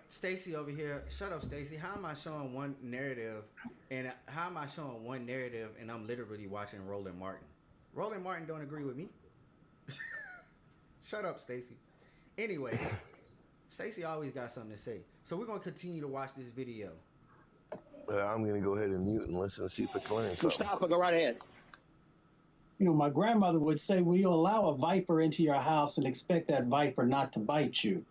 Stacy over here, shut up, Stacy. How am I showing one narrative, and I'm literally watching Roland Martin? Roland Martin don't agree with me. Shut up, Stacy. Anyway, Stacy always got something to say, so we're gonna continue to watch this video. I'm gonna go ahead and mute and listen and see if I can learn something. Mustafa, go right ahead. You know, my grandmother would say, will you allow a viper into your house and expect that viper not to bite you?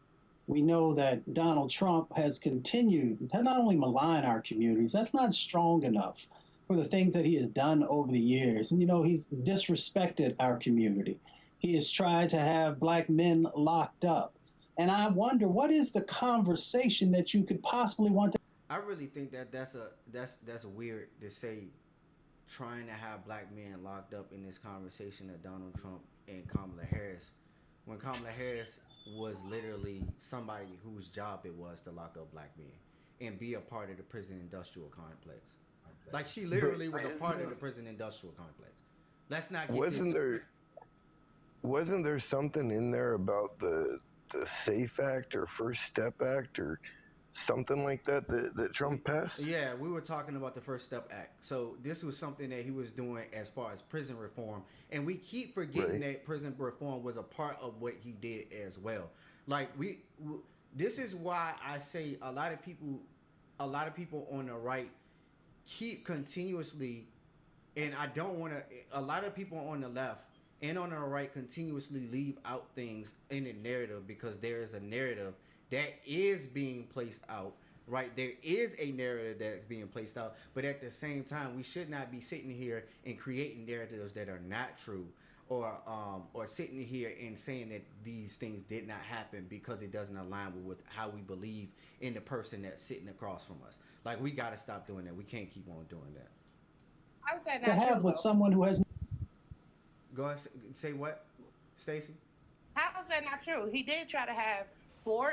We know that Donald Trump has continued to not only malign our communities, that's not strong enough for the things that he has done over the years. And, you know, he's disrespected our community. He has tried to have black men locked up. And I wonder, what is the conversation that you could possibly want to... I really think that's weird to say, trying to have black men locked up in this conversation of Donald Trump and Kamala Harris, when Kamala Harris was literally somebody whose job it was to lock up black men and be a part of the prison industrial complex. Like, she literally was a part of the prison industrial complex. Let's not get Wasn't there something in there about the SAFE Act or First Step Act or something like that Trump passed? Yeah, we were talking about the First Step Act. So this was something that he was doing as far as prison reform, and we keep forgetting that prison reform was a part of what he did as well. Like this is why I say a lot of people on the right keep continuously, and I don't want to. A lot of people on the left and on the right continuously leave out things in the narrative because there is a narrative that is being placed out. Right, there is a narrative that's being placed out, but at the same time, we should not be sitting here and creating narratives that are not true, or sitting here and saying that these things did not happen because it doesn't align with how we believe in the person that's sitting across from us. Like, we got to stop doing that. We can't keep on doing that. How is that To not have true, with though? someone who has Go ahead, say what, Stacey? How is that not true? He did try to have five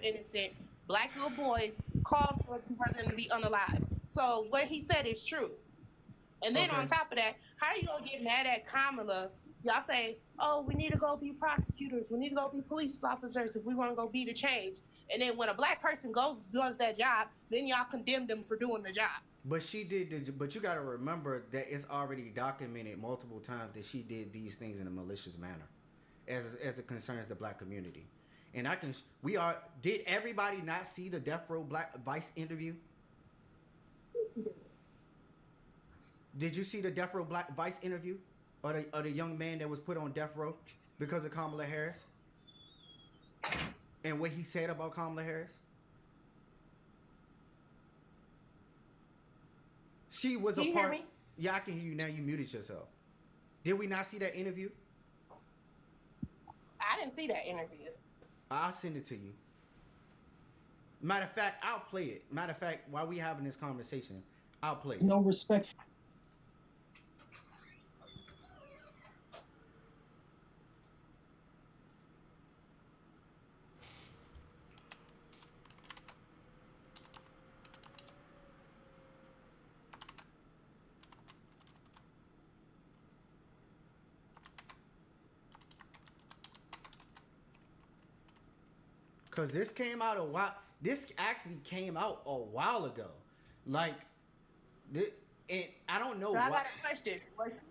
innocent Black little boys called for them to be unalive. So what he said is true. And then on top of that, how are you gonna get mad at Kamala? Y'all say, oh, we need to go be prosecutors, we need to go be police officers if we want to go be the change. And then when a Black person does that job, then y'all condemn them for doing the job. But she did. But you got to remember that it's already documented multiple times that she did these things in a malicious manner, as it concerns the Black community. And did everybody not see the Death Row Vice interview? Did you see the Death Row Vice interview? Or the young man that was put on death row because of Kamala Harris? And what he said about Kamala Harris? She was Can you hear me? Yeah, I can hear you now. You muted yourself. Did we not see that interview? I didn't see that interview. I'll send it to you. Matter of fact, I'll play it. Matter of fact, while we having this conversation, I'll play it. no respect. Because this came out a while. This actually came out a while ago. Like, and I don't know So why. I got a question. Was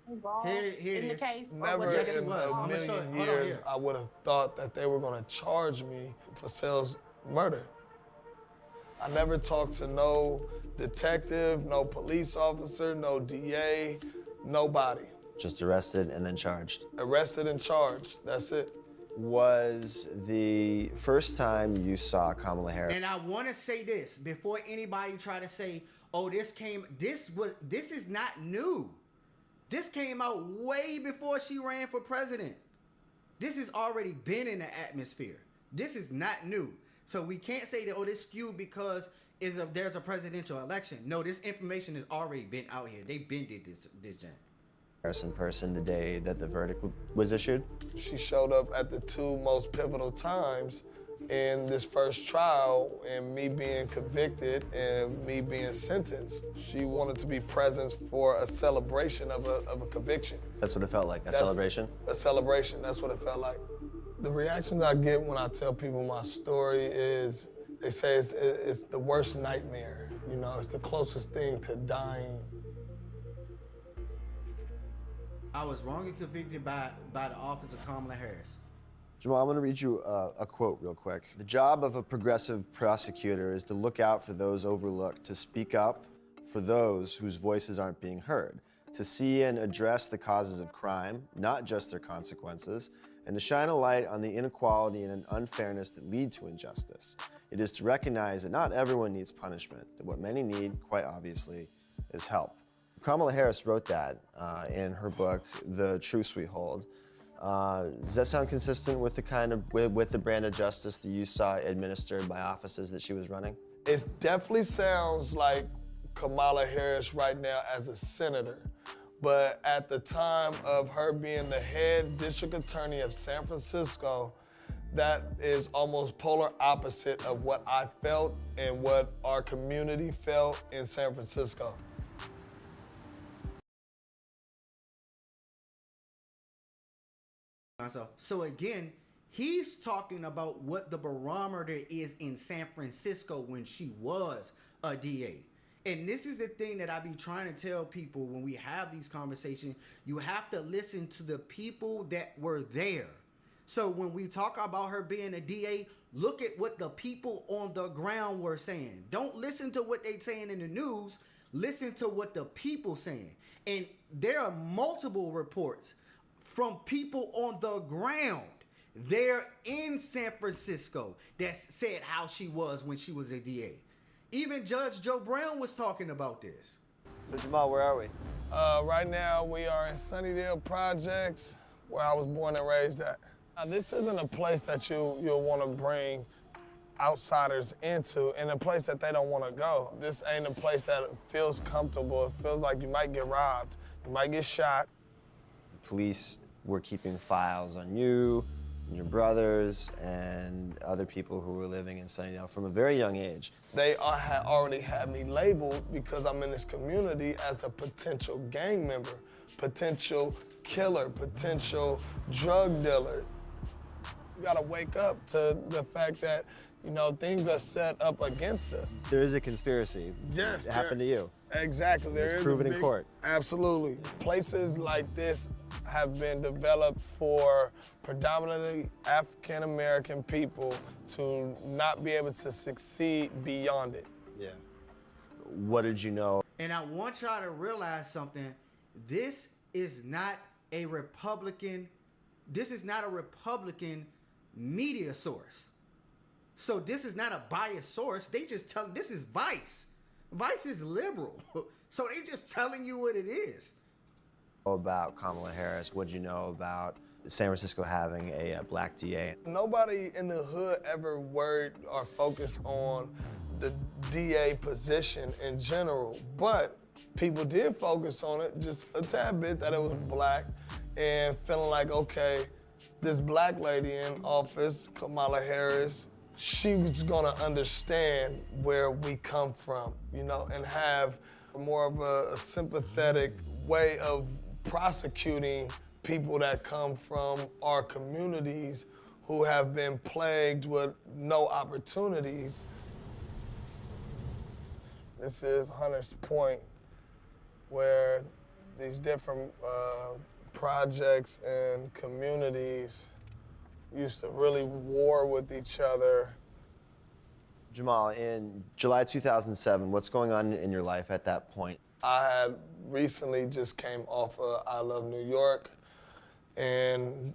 he involved Here it in the is. case? or Never was Yes, it it in was. a I'm gonna show million it. Hold on years here. I would have thought that they were going to charge me for Sales murder. I never talked to no detective, no police officer, no DA, nobody. Just arrested and then charged. Arrested and charged. That's it. Was the first time you saw Kamala Harris? And I want to say this before anybody try to say, "Oh, this is not new. This came out way before she ran for president. This has already been in the atmosphere. This is not new. So we can't say that, oh, this skewed because there's a presidential election. No, this information has already been out here. They've been did this gen. In person the day that the verdict was issued? She showed up at the two most pivotal times in this first trial, and me being convicted and me being sentenced. She wanted to be present for a celebration of a conviction. That's what it felt like, a celebration? A celebration, that's what it felt like. The reactions I get when I tell people my story is, they say it's the worst nightmare. You know, it's the closest thing to dying. I was wrongly convicted by the office of Kamala Harris. Jamal, I'm going to read you a quote real quick. The job of a progressive prosecutor is to look out for those overlooked, to speak up for those whose voices aren't being heard, to see and address the causes of crime, not just their consequences, and to shine a light on the inequality and unfairness that lead to injustice. It is to recognize that not everyone needs punishment, that what many need, quite obviously, is help. Kamala Harris wrote that in her book, The Truth We Hold. Does that sound consistent with with the brand of justice that you saw administered by offices that she was running? It definitely sounds like Kamala Harris right now as a senator. But at the time of her being the head district attorney of San Francisco, that is almost polar opposite of what I felt and what our community felt in San Francisco. So again, He's talking about what the barometer is in San Francisco when she was a DA. And this is the thing that I be trying to tell people when we have these conversations. You have to listen to the people that were there. So when we talk about her being a DA, look at what the people on the ground were saying. Don't listen to what they saying in the news. Listen to what the people saying. And there are multiple reports from people on the ground there in San Francisco that said how she was when she was a DA. Even Judge Joe Brown was talking about this. So Jamal, where are we? Right now we are in Sunnydale Projects, where I was born and raised at. This isn't a place that you'll want to bring outsiders into, and a place that they don't want to go. This ain't a place that feels comfortable. It feels like you might get robbed, you might get shot. The police were keeping files on you, and your brothers, and other people who were living in Sunnydale from a very young age. They had already had me labeled because I'm in this community as a potential gang member, potential killer, potential drug dealer. You gotta wake up to the fact that, you know, things are set up against us. There is a conspiracy. Yes. It happened to you. Exactly. It's proven in court. Absolutely. Places like this have been developed for predominantly African-American people to not be able to succeed beyond it. Yeah. What did you know? And I want y'all to realize something. This is not a Republican media source. So this is not a biased source. They just tell this is Vice. Vice is liberal. So they just telling you what it is. About Kamala Harris, what did you know about San Francisco having a black DA? Nobody in the hood ever worried or focused on the DA position in general, but people did focus on it just a tad bit, that it was black, and feeling like, okay, this black lady in office, Kamala Harris, she was gonna understand where we come from, you know, and have more of a sympathetic way of prosecuting people that come from our communities who have been plagued with no opportunities. This is Hunter's Point, where these different projects and communities used to really war with each other. Jamal, in July 2007, what's going on in your life at that point? I had recently just came off of I Love New York, and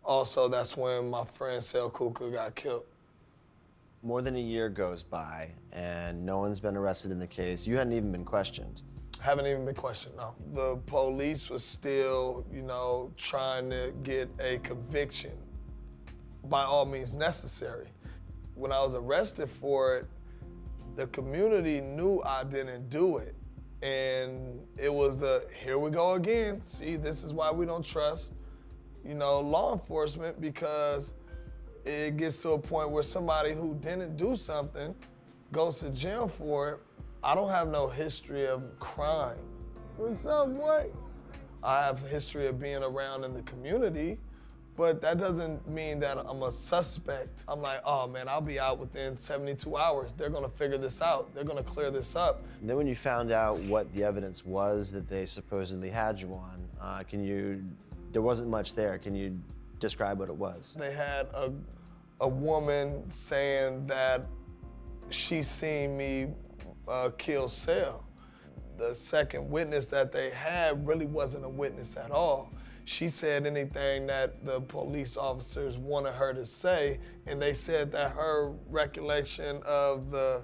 also that's when my friend Sel Kuka got killed. More than a year goes by, and no one's been arrested in the case. You hadn't even been questioned. Haven't even been questioned, no. The police was still, you know, trying to get a conviction by all means necessary. When I was arrested for it, the community knew I didn't do it. And it was here we go again. See, this is why we don't trust, you know, law enforcement, because it gets to a point where somebody who didn't do something goes to jail for it. I don't have no history of crime. What's up, boy? I have a history of being around in the community, but that doesn't mean that I'm a suspect. I'm like, oh man, I'll be out within 72 hours. They're gonna figure this out. They're gonna clear this up. And then when you found out what the evidence was that they supposedly had you on, there wasn't much there. Can you describe what it was? They had a woman saying that she seen me kill Sel. The second witness that they had really wasn't a witness at all. She said anything that the police officers wanted her to say, and they said that her recollection of the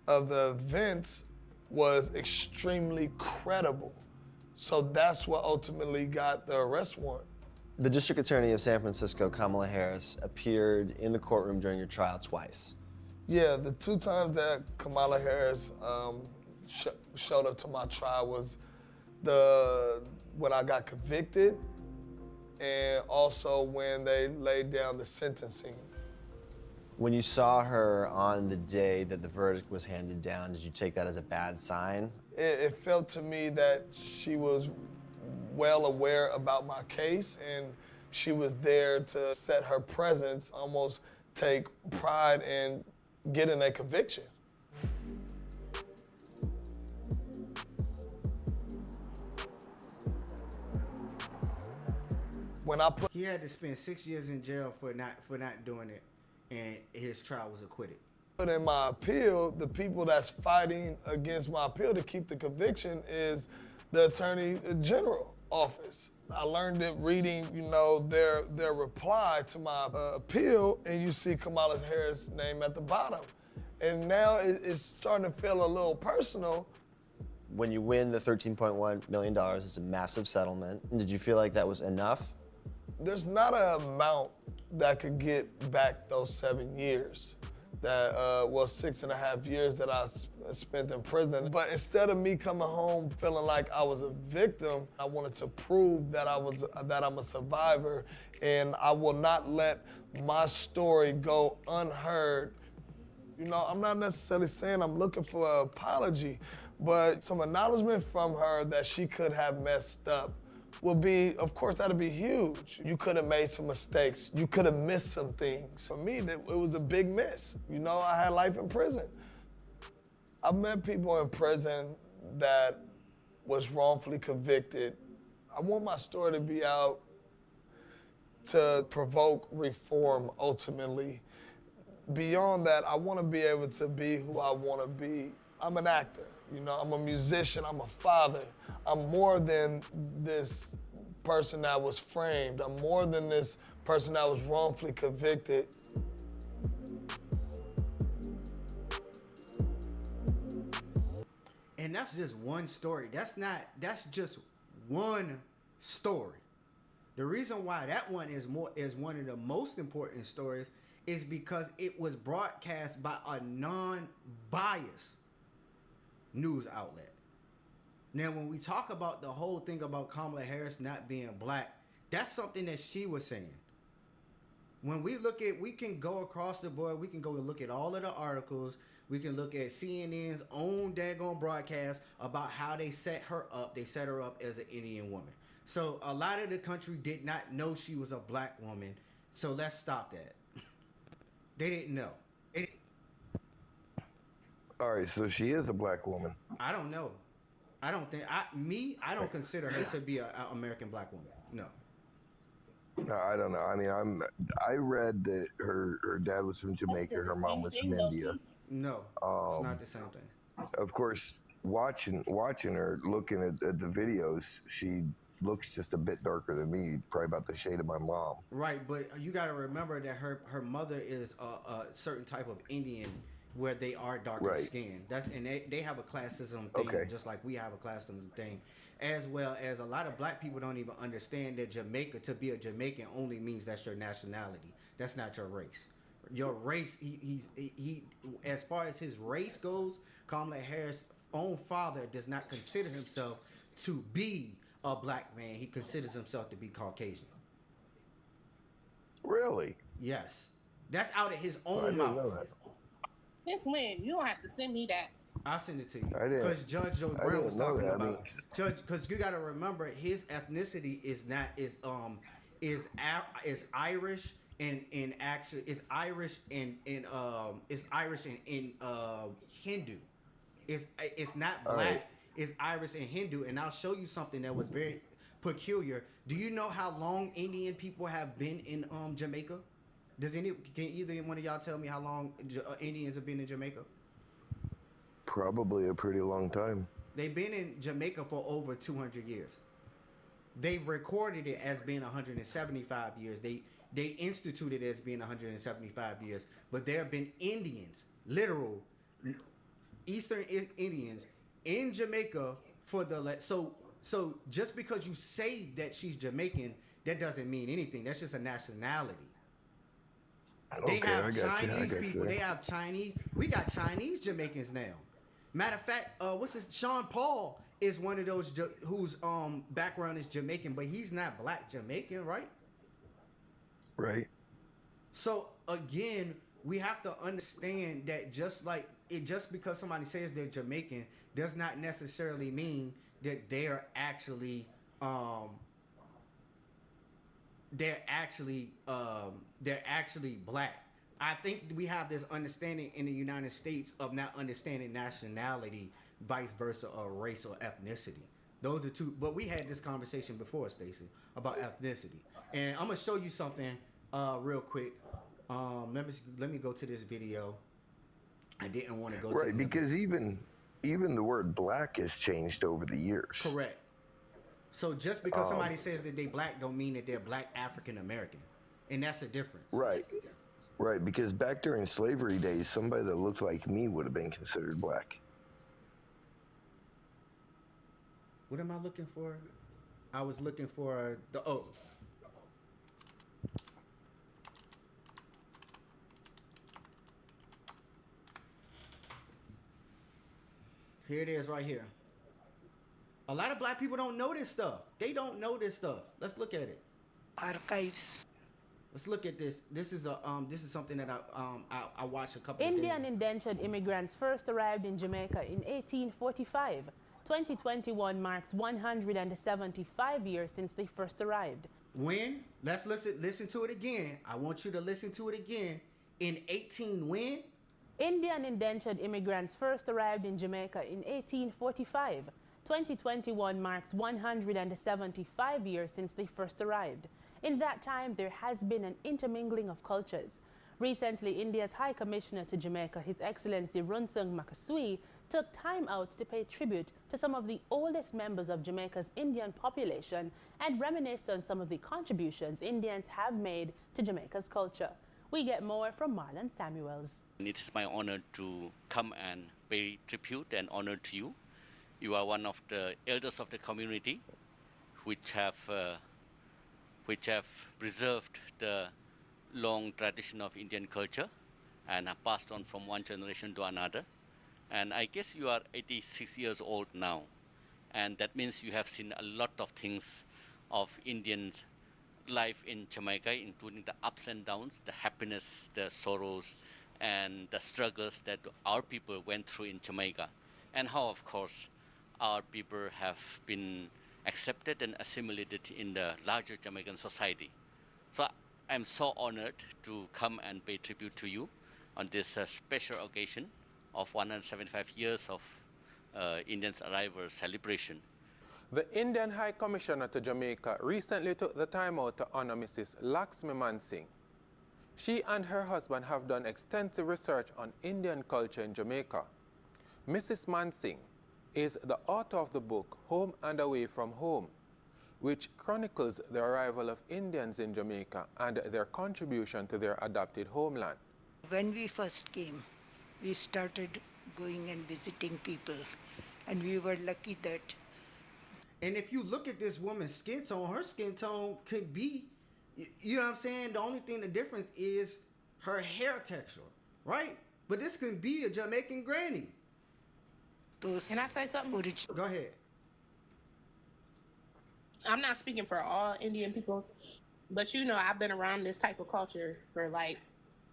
events was extremely credible. So that's what ultimately got the arrest warrant. The District Attorney of San Francisco, Kamala Harris, appeared in the courtroom during your trial twice. Yeah, the two times that Kamala Harris showed up to my trial was when I got convicted, and also when they laid down the sentencing. When you saw her on the day that the verdict was handed down, did you take that as a bad sign? It felt to me that she was well aware about my case, and She was there to set her presence, almost take pride in getting a conviction. When I put He had to spend 6 years in jail for not doing it, and his trial was acquitted. in my appeal, the people that's fighting against my appeal to keep the conviction is the Attorney General office. I learned it reading, their reply to my appeal, and you see Kamala Harris' name at the bottom. And now it's starting to feel a little personal. When you win the $13.1 million, it's a massive settlement. Did you feel like that was enough? There's not an amount that could get back those 7 years. That 6.5 years that I spent in prison. But instead of me coming home feeling like I was a victim, I wanted to prove that I'm a survivor, and I will not let my story go unheard. I'm not necessarily saying I'm looking for an apology, but some acknowledgement from her that she could have messed up would be, of course, that'd be huge. You could have made some mistakes. You could have missed some things. For me, it was a big miss. I had life in prison. I've met people in prison that was wrongfully convicted. I want my story to be out to provoke reform ultimately. Beyond that, I want to be able to be who I want to be. I'm an actor. I'm a musician, I'm a father. I'm more than this person that was framed. I'm more than this person that was wrongfully convicted. And that's just one story. That's just one story. The reason why that one is one of the most important stories is because it was broadcast by a non-biased news outlet. Now, when we talk about the whole thing about Kamala Harris not being black, that's something that she was saying. When we can go across the board, we can go and look at all of the articles, we can look at CNN's own daggone broadcast about how they set her up. They set her up as an Indian woman. So a lot of the country did not know she was a black woman. So let's stop that. They didn't know. All right, so she is a black woman. I don't know. I don't think I don't consider her to be an American black woman. No. No, I don't know. I mean, I read that her dad was from Jamaica, her mom was from India. No, it's not the same thing. Of course, watching her, looking at the videos, she looks just a bit darker than me, probably about the shade of my mom. Right, but you got to remember that her mother is a certain type of Indian where they are darker skinned. And they have a classism thing, just like we have a classism thing, as well as a lot of black people don't even understand that to be a Jamaican only means that's your nationality. That's not your race. Your race, he as far as his race goes, Kamala Harris' own father does not consider himself to be a black man. He considers himself to be Caucasian. Really? Yes. That's out of his own mouth. Since when? You don't have to send me that. I'll send it to you. I didn't. Because Judge Joe Brown was talking about Judge. Because you got to remember his ethnicity is Irish and actually is Irish and Hindu. It's not black. Right. It's Irish and Hindu. And I'll show you something that was very peculiar. Do you know how long Indian people have been in Jamaica? Can either one of y'all tell me how long Indians have been in Jamaica? Probably a pretty long time. They've been in Jamaica for over 200 years. They've recorded it as being 175 years. They instituted it as being 175 years. But there have been Indians, literal Eastern Indians in Jamaica for so just because you say that she's Jamaican, that doesn't mean anything. That's just a nationality. They have Chinese people. They have Chinese. We got Chinese Jamaicans now. Matter of fact, what's this? Sean Paul is one of those whose background is Jamaican, but he's not black Jamaican, right? Right. So again, we have to understand that just because somebody says they're Jamaican does not necessarily mean that they are actually they're actually black. I think we have this understanding in the United States of not understanding nationality, vice versa, or race or ethnicity. Those are two. But we had this conversation before, Stacey, about ethnicity. And I'm gonna show you something real quick. Let me go to this video. I didn't want to go Right, to because even the word black has changed over the years. correct. So just because somebody says that they black don't mean that they're black African American, and that's the difference. Right. Right, because back during slavery days, somebody that looked like me would have been considered black. What am I looking for? I was looking for the Here it is right here. A lot of black people don't know this stuff. They don't know this stuff. Let's look at it. Archives. Let's look at this. This is something that I watched a couple Indian of days. indentured immigrants first arrived in Jamaica in 1845. 2021 marks 175 years since they first arrived. When? Let's listen to it again. I want you to listen to it again. In 18 when? Indian indentured immigrants first arrived in Jamaica in 1845. 2021 marks 175 years since they first arrived. In that time, there has been an intermingling of cultures. Recently, India's High Commissioner to Jamaica, His Excellency Runsung Makasui, took time out to pay tribute to some of the oldest members of Jamaica's Indian population and reminisced on some of the contributions Indians have made to Jamaica's culture. We get more from Marlon Samuels. It is my honor to come and pay tribute and honor to you. You are one of the elders of the community which have preserved the long tradition of Indian culture and have passed on from one generation to another. And I guess you are 86 years old now. And that means you have seen a lot of things of Indian life in Jamaica, including the ups and downs, the happiness, the sorrows, and the struggles that our people went through in Jamaica. And how, of course, our people have been accepted and assimilated in the larger Jamaican society. So I'm so honored to come and pay tribute to you on this special occasion of 175 years of Indians' arrival celebration. The Indian High Commissioner to Jamaica recently took the time out to honor Mrs. Lakshmi Mansingh. She and her husband have done extensive research on Indian culture in Jamaica. Mrs. Mansingh is the author of the book Home and Away from Home, which chronicles the arrival of Indians in Jamaica and their contribution to their adopted homeland. When we first came, we started going and visiting people, and we were lucky that. And if you look at this woman's skin tone, her skin tone could be, you know what I'm saying? The only thing, the difference is her hair texture, right? But this can be a Jamaican granny. Can I say something? Go ahead. I'm not speaking for all Indian people, but you know, I've been around this type of culture for like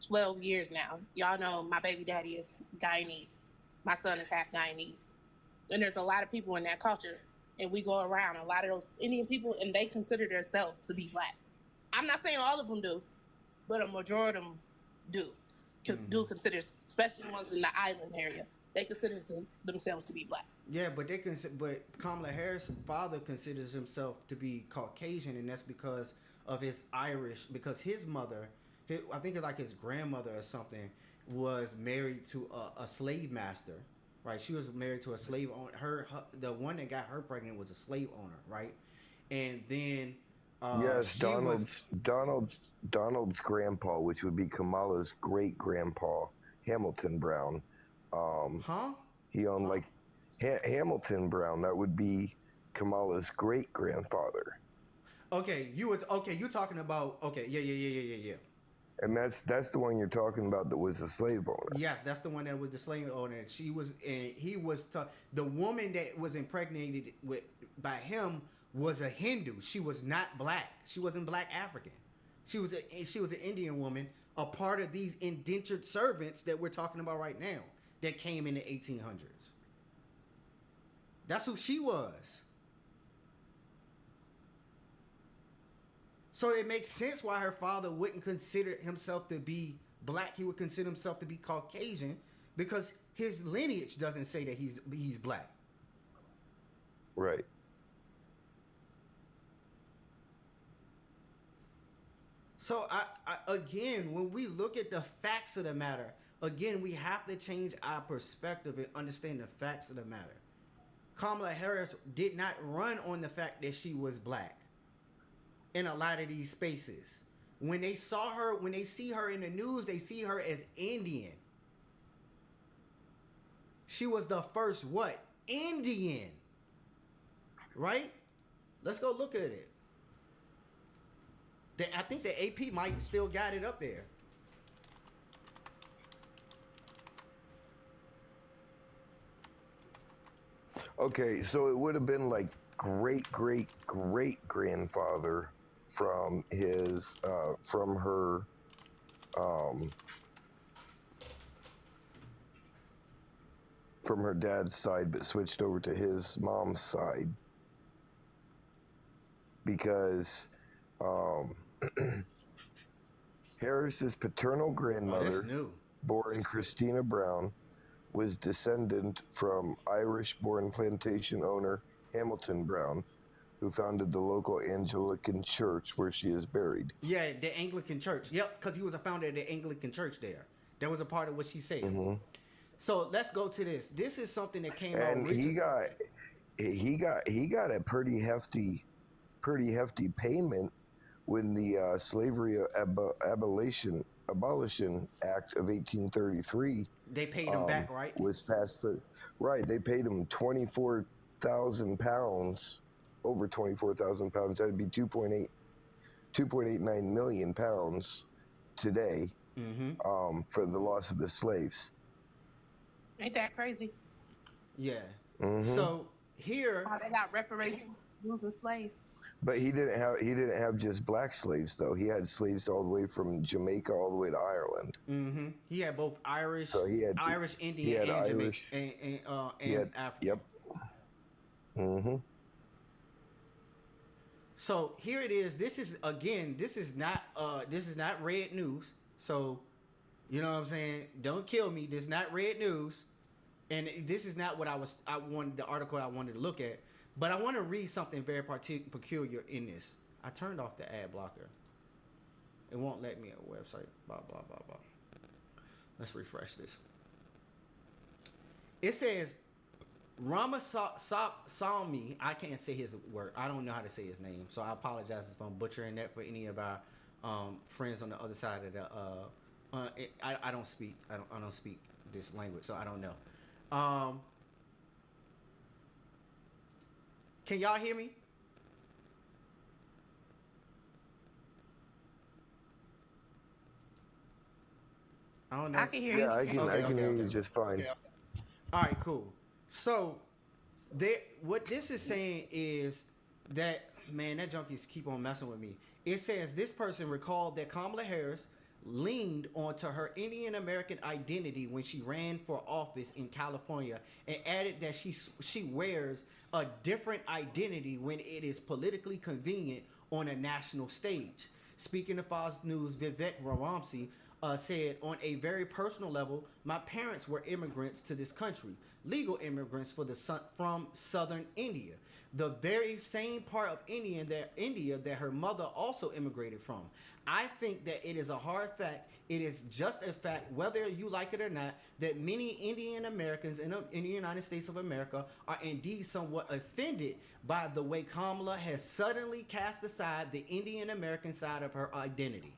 12 years now. Y'all know my baby daddy is Guyanese. My son is half Guyanese. And there's a lot of people in that culture. And we go around, a lot of those Indian people, and they consider themselves to be black. I'm not saying all of them do, but a majority of them do. Do consider, especially ones in the island area, they consider themselves to be black. Yeah, but but Kamala Harris' father considers himself to be Caucasian, and that's because of his Irish. Because his mother, I think it's like his grandmother or something, was married to a slave master, right? She was married to a slave owner. The one that got her pregnant was a slave owner, right? And then yes, Donald's grandpa, which would be Kamala's great grandpa, Hamilton Brown. He owned like Hamilton Brown. That would be Kamala's great grandfather. Okay, you're talking about yeah. And that's the one you're talking about that was a slave owner. Yes, that's the one that was the slave owner. She was, and he was the woman that was impregnated by him was a Hindu. She was not black. She wasn't black African. She was an Indian woman, a part of these indentured servants that we're talking about right now that came in the 1800s. That's who she was. So it makes sense why her father wouldn't consider himself to be black. He would consider himself to be Caucasian because his lineage doesn't say that he's black. Right. So I again, when we look at the facts of the matter, again, we have to change our perspective and understand the facts of the matter. Kamala Harris did not run on the fact that she was black in a lot of these spaces. When they see her in the news, they see her as Indian. She was the first what? Indian. Right? Let's go look at it. I think the AP might still got it up there. Okay, so it would have been like great grandfather from his from her from her dad's side, but switched over to his mom's side because Harris's paternal grandmother, born Christina Brown, was descendant from Irish-born plantation owner Hamilton Brown, who founded the local Anglican church where she is buried. Yeah, the Anglican church. Yep, because he was a founder of the Anglican church there. That was a part of what she said. Mm-hmm. So let's go to this. This is something that came out. And he got a pretty hefty payment when the Slavery Abolition Act of 1833. They paid him back, right? Was passed for, right? They paid him 24,000 pounds, over 24,000 pounds. That'd be 2.89 million pounds today, for the loss of the slaves. Ain't that crazy? Yeah. Mm-hmm. So here, how they got reparations losing slaves. But he didn't have just black slaves though. He had slaves all the way from Jamaica all the way to Ireland. Mm-hmm. He had both Irish, so he had Irish, Indian, and Jamaican, and African. Yep. Mm-hmm. So here it is. This is not red news. So, you know what I'm saying? Don't kill me. This is not red news, and this is not what I wanted the article I wanted to look at. But I want to read something very peculiar in this. I turned off the ad blocker. It won't let me at a website. Blah, blah, blah, blah. Let's refresh this. It says, Ramaswamy, I can't say his word. I don't know how to say his name. So I apologize if I'm butchering that for any of our friends on the other side of the... I don't speak this language, so I don't know. Can y'all hear me? I don't know. I can hear you. Yeah, I can hear you just fine. Okay. All right, cool. So, what this is saying is that, man, that junkies keep on messing with me. It says this person recalled that Kamala Harris leaned onto her Indian American identity when she ran for office in California and added that she wears a different identity when it is politically convenient on a national stage. Speaking to Fox News, Vivek Ramsey said, on a very personal level, my parents were immigrants to this country, legal immigrants from southern India, the very same part of India that her mother also immigrated from. I think that it is a hard fact. It is just a fact, whether you like it or not, that many Indian Americans in the United States of America are indeed somewhat offended by the way Kamala has suddenly cast aside the Indian American side of her identity.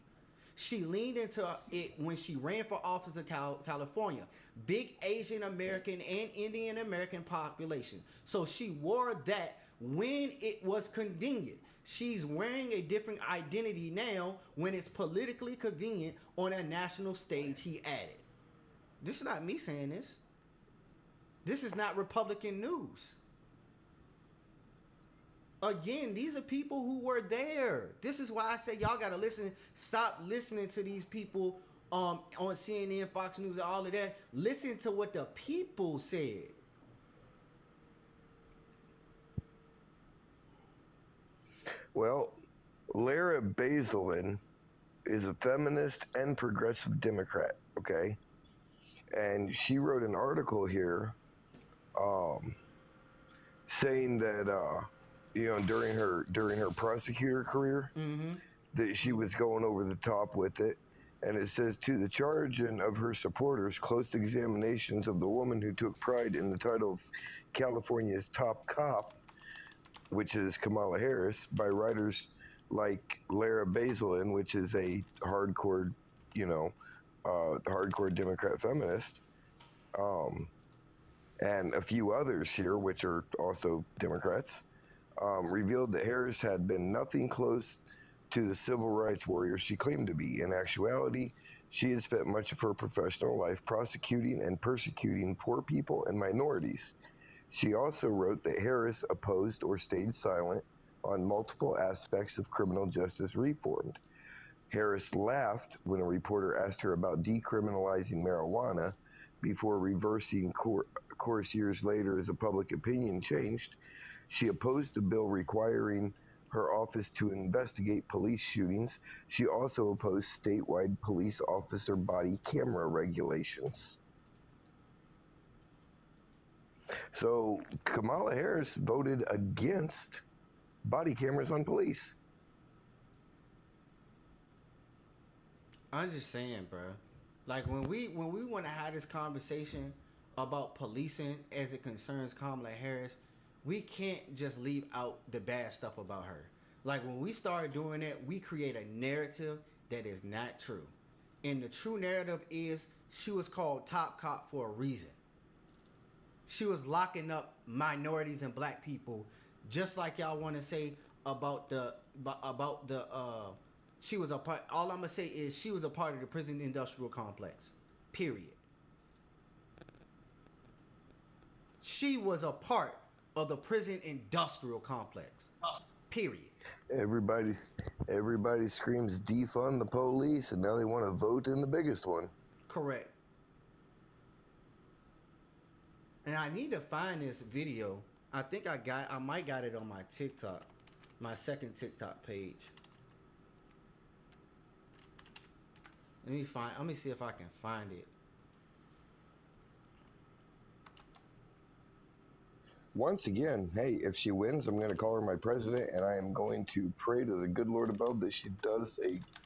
She leaned into it when she ran for office in California. Big Asian American and Indian American population. So she wore that when it was convenient. She's wearing a different identity now when it's politically convenient on a national stage, he added. This is not me saying this. This is not Republican news. Again, these are people who were there. This is why I say y'all gotta listen. Stop listening to these people on CNN, Fox News, and all of that. Listen to what the people said. Well, Lara Bazelin is a feminist and progressive Democrat, okay? And she wrote an article here saying that during her prosecutor career that she was going over the top with it. And it says, to the charge and of her supporters, close examinations of the woman who took pride in the title of California's top cop, which is Kamala Harris, by writers like Lara Bazelin, which is a hardcore, hardcore Democrat feminist, and a few others here, which are also Democrats, revealed that Harris had been nothing close to the civil rights warrior she claimed to be. In actuality, she had spent much of her professional life prosecuting and persecuting poor people and minorities. She also wrote that Harris opposed or stayed silent on multiple aspects of criminal justice reform. Harris laughed when a reporter asked her about decriminalizing marijuana before reversing course years later as the public opinion changed. She opposed a bill requiring her office to investigate police shootings. She also opposed statewide police officer body camera regulations. So Kamala Harris voted against body cameras on police. I'm just saying, bro. Like when we want to have this conversation about policing as it concerns Kamala Harris, we can't just leave out the bad stuff about her. Like when we start doing that, we create a narrative that is not true. And the true narrative is she was called top cop for a reason. She was locking up minorities and black people, just like y'all want to say about the she was a part. All I'm gonna say is she was a part of the prison industrial complex. Period. She was a part of the prison industrial complex. Period. Everybody screams defund the police, and now they want to vote in the biggest one. Correct. And I need to find this video. I think I might got it on my TikTok, my second TikTok page. Let me see if I can find it. Once again, hey, if she wins, I'm going to call her my president, and I am going to pray to the good Lord above that she does a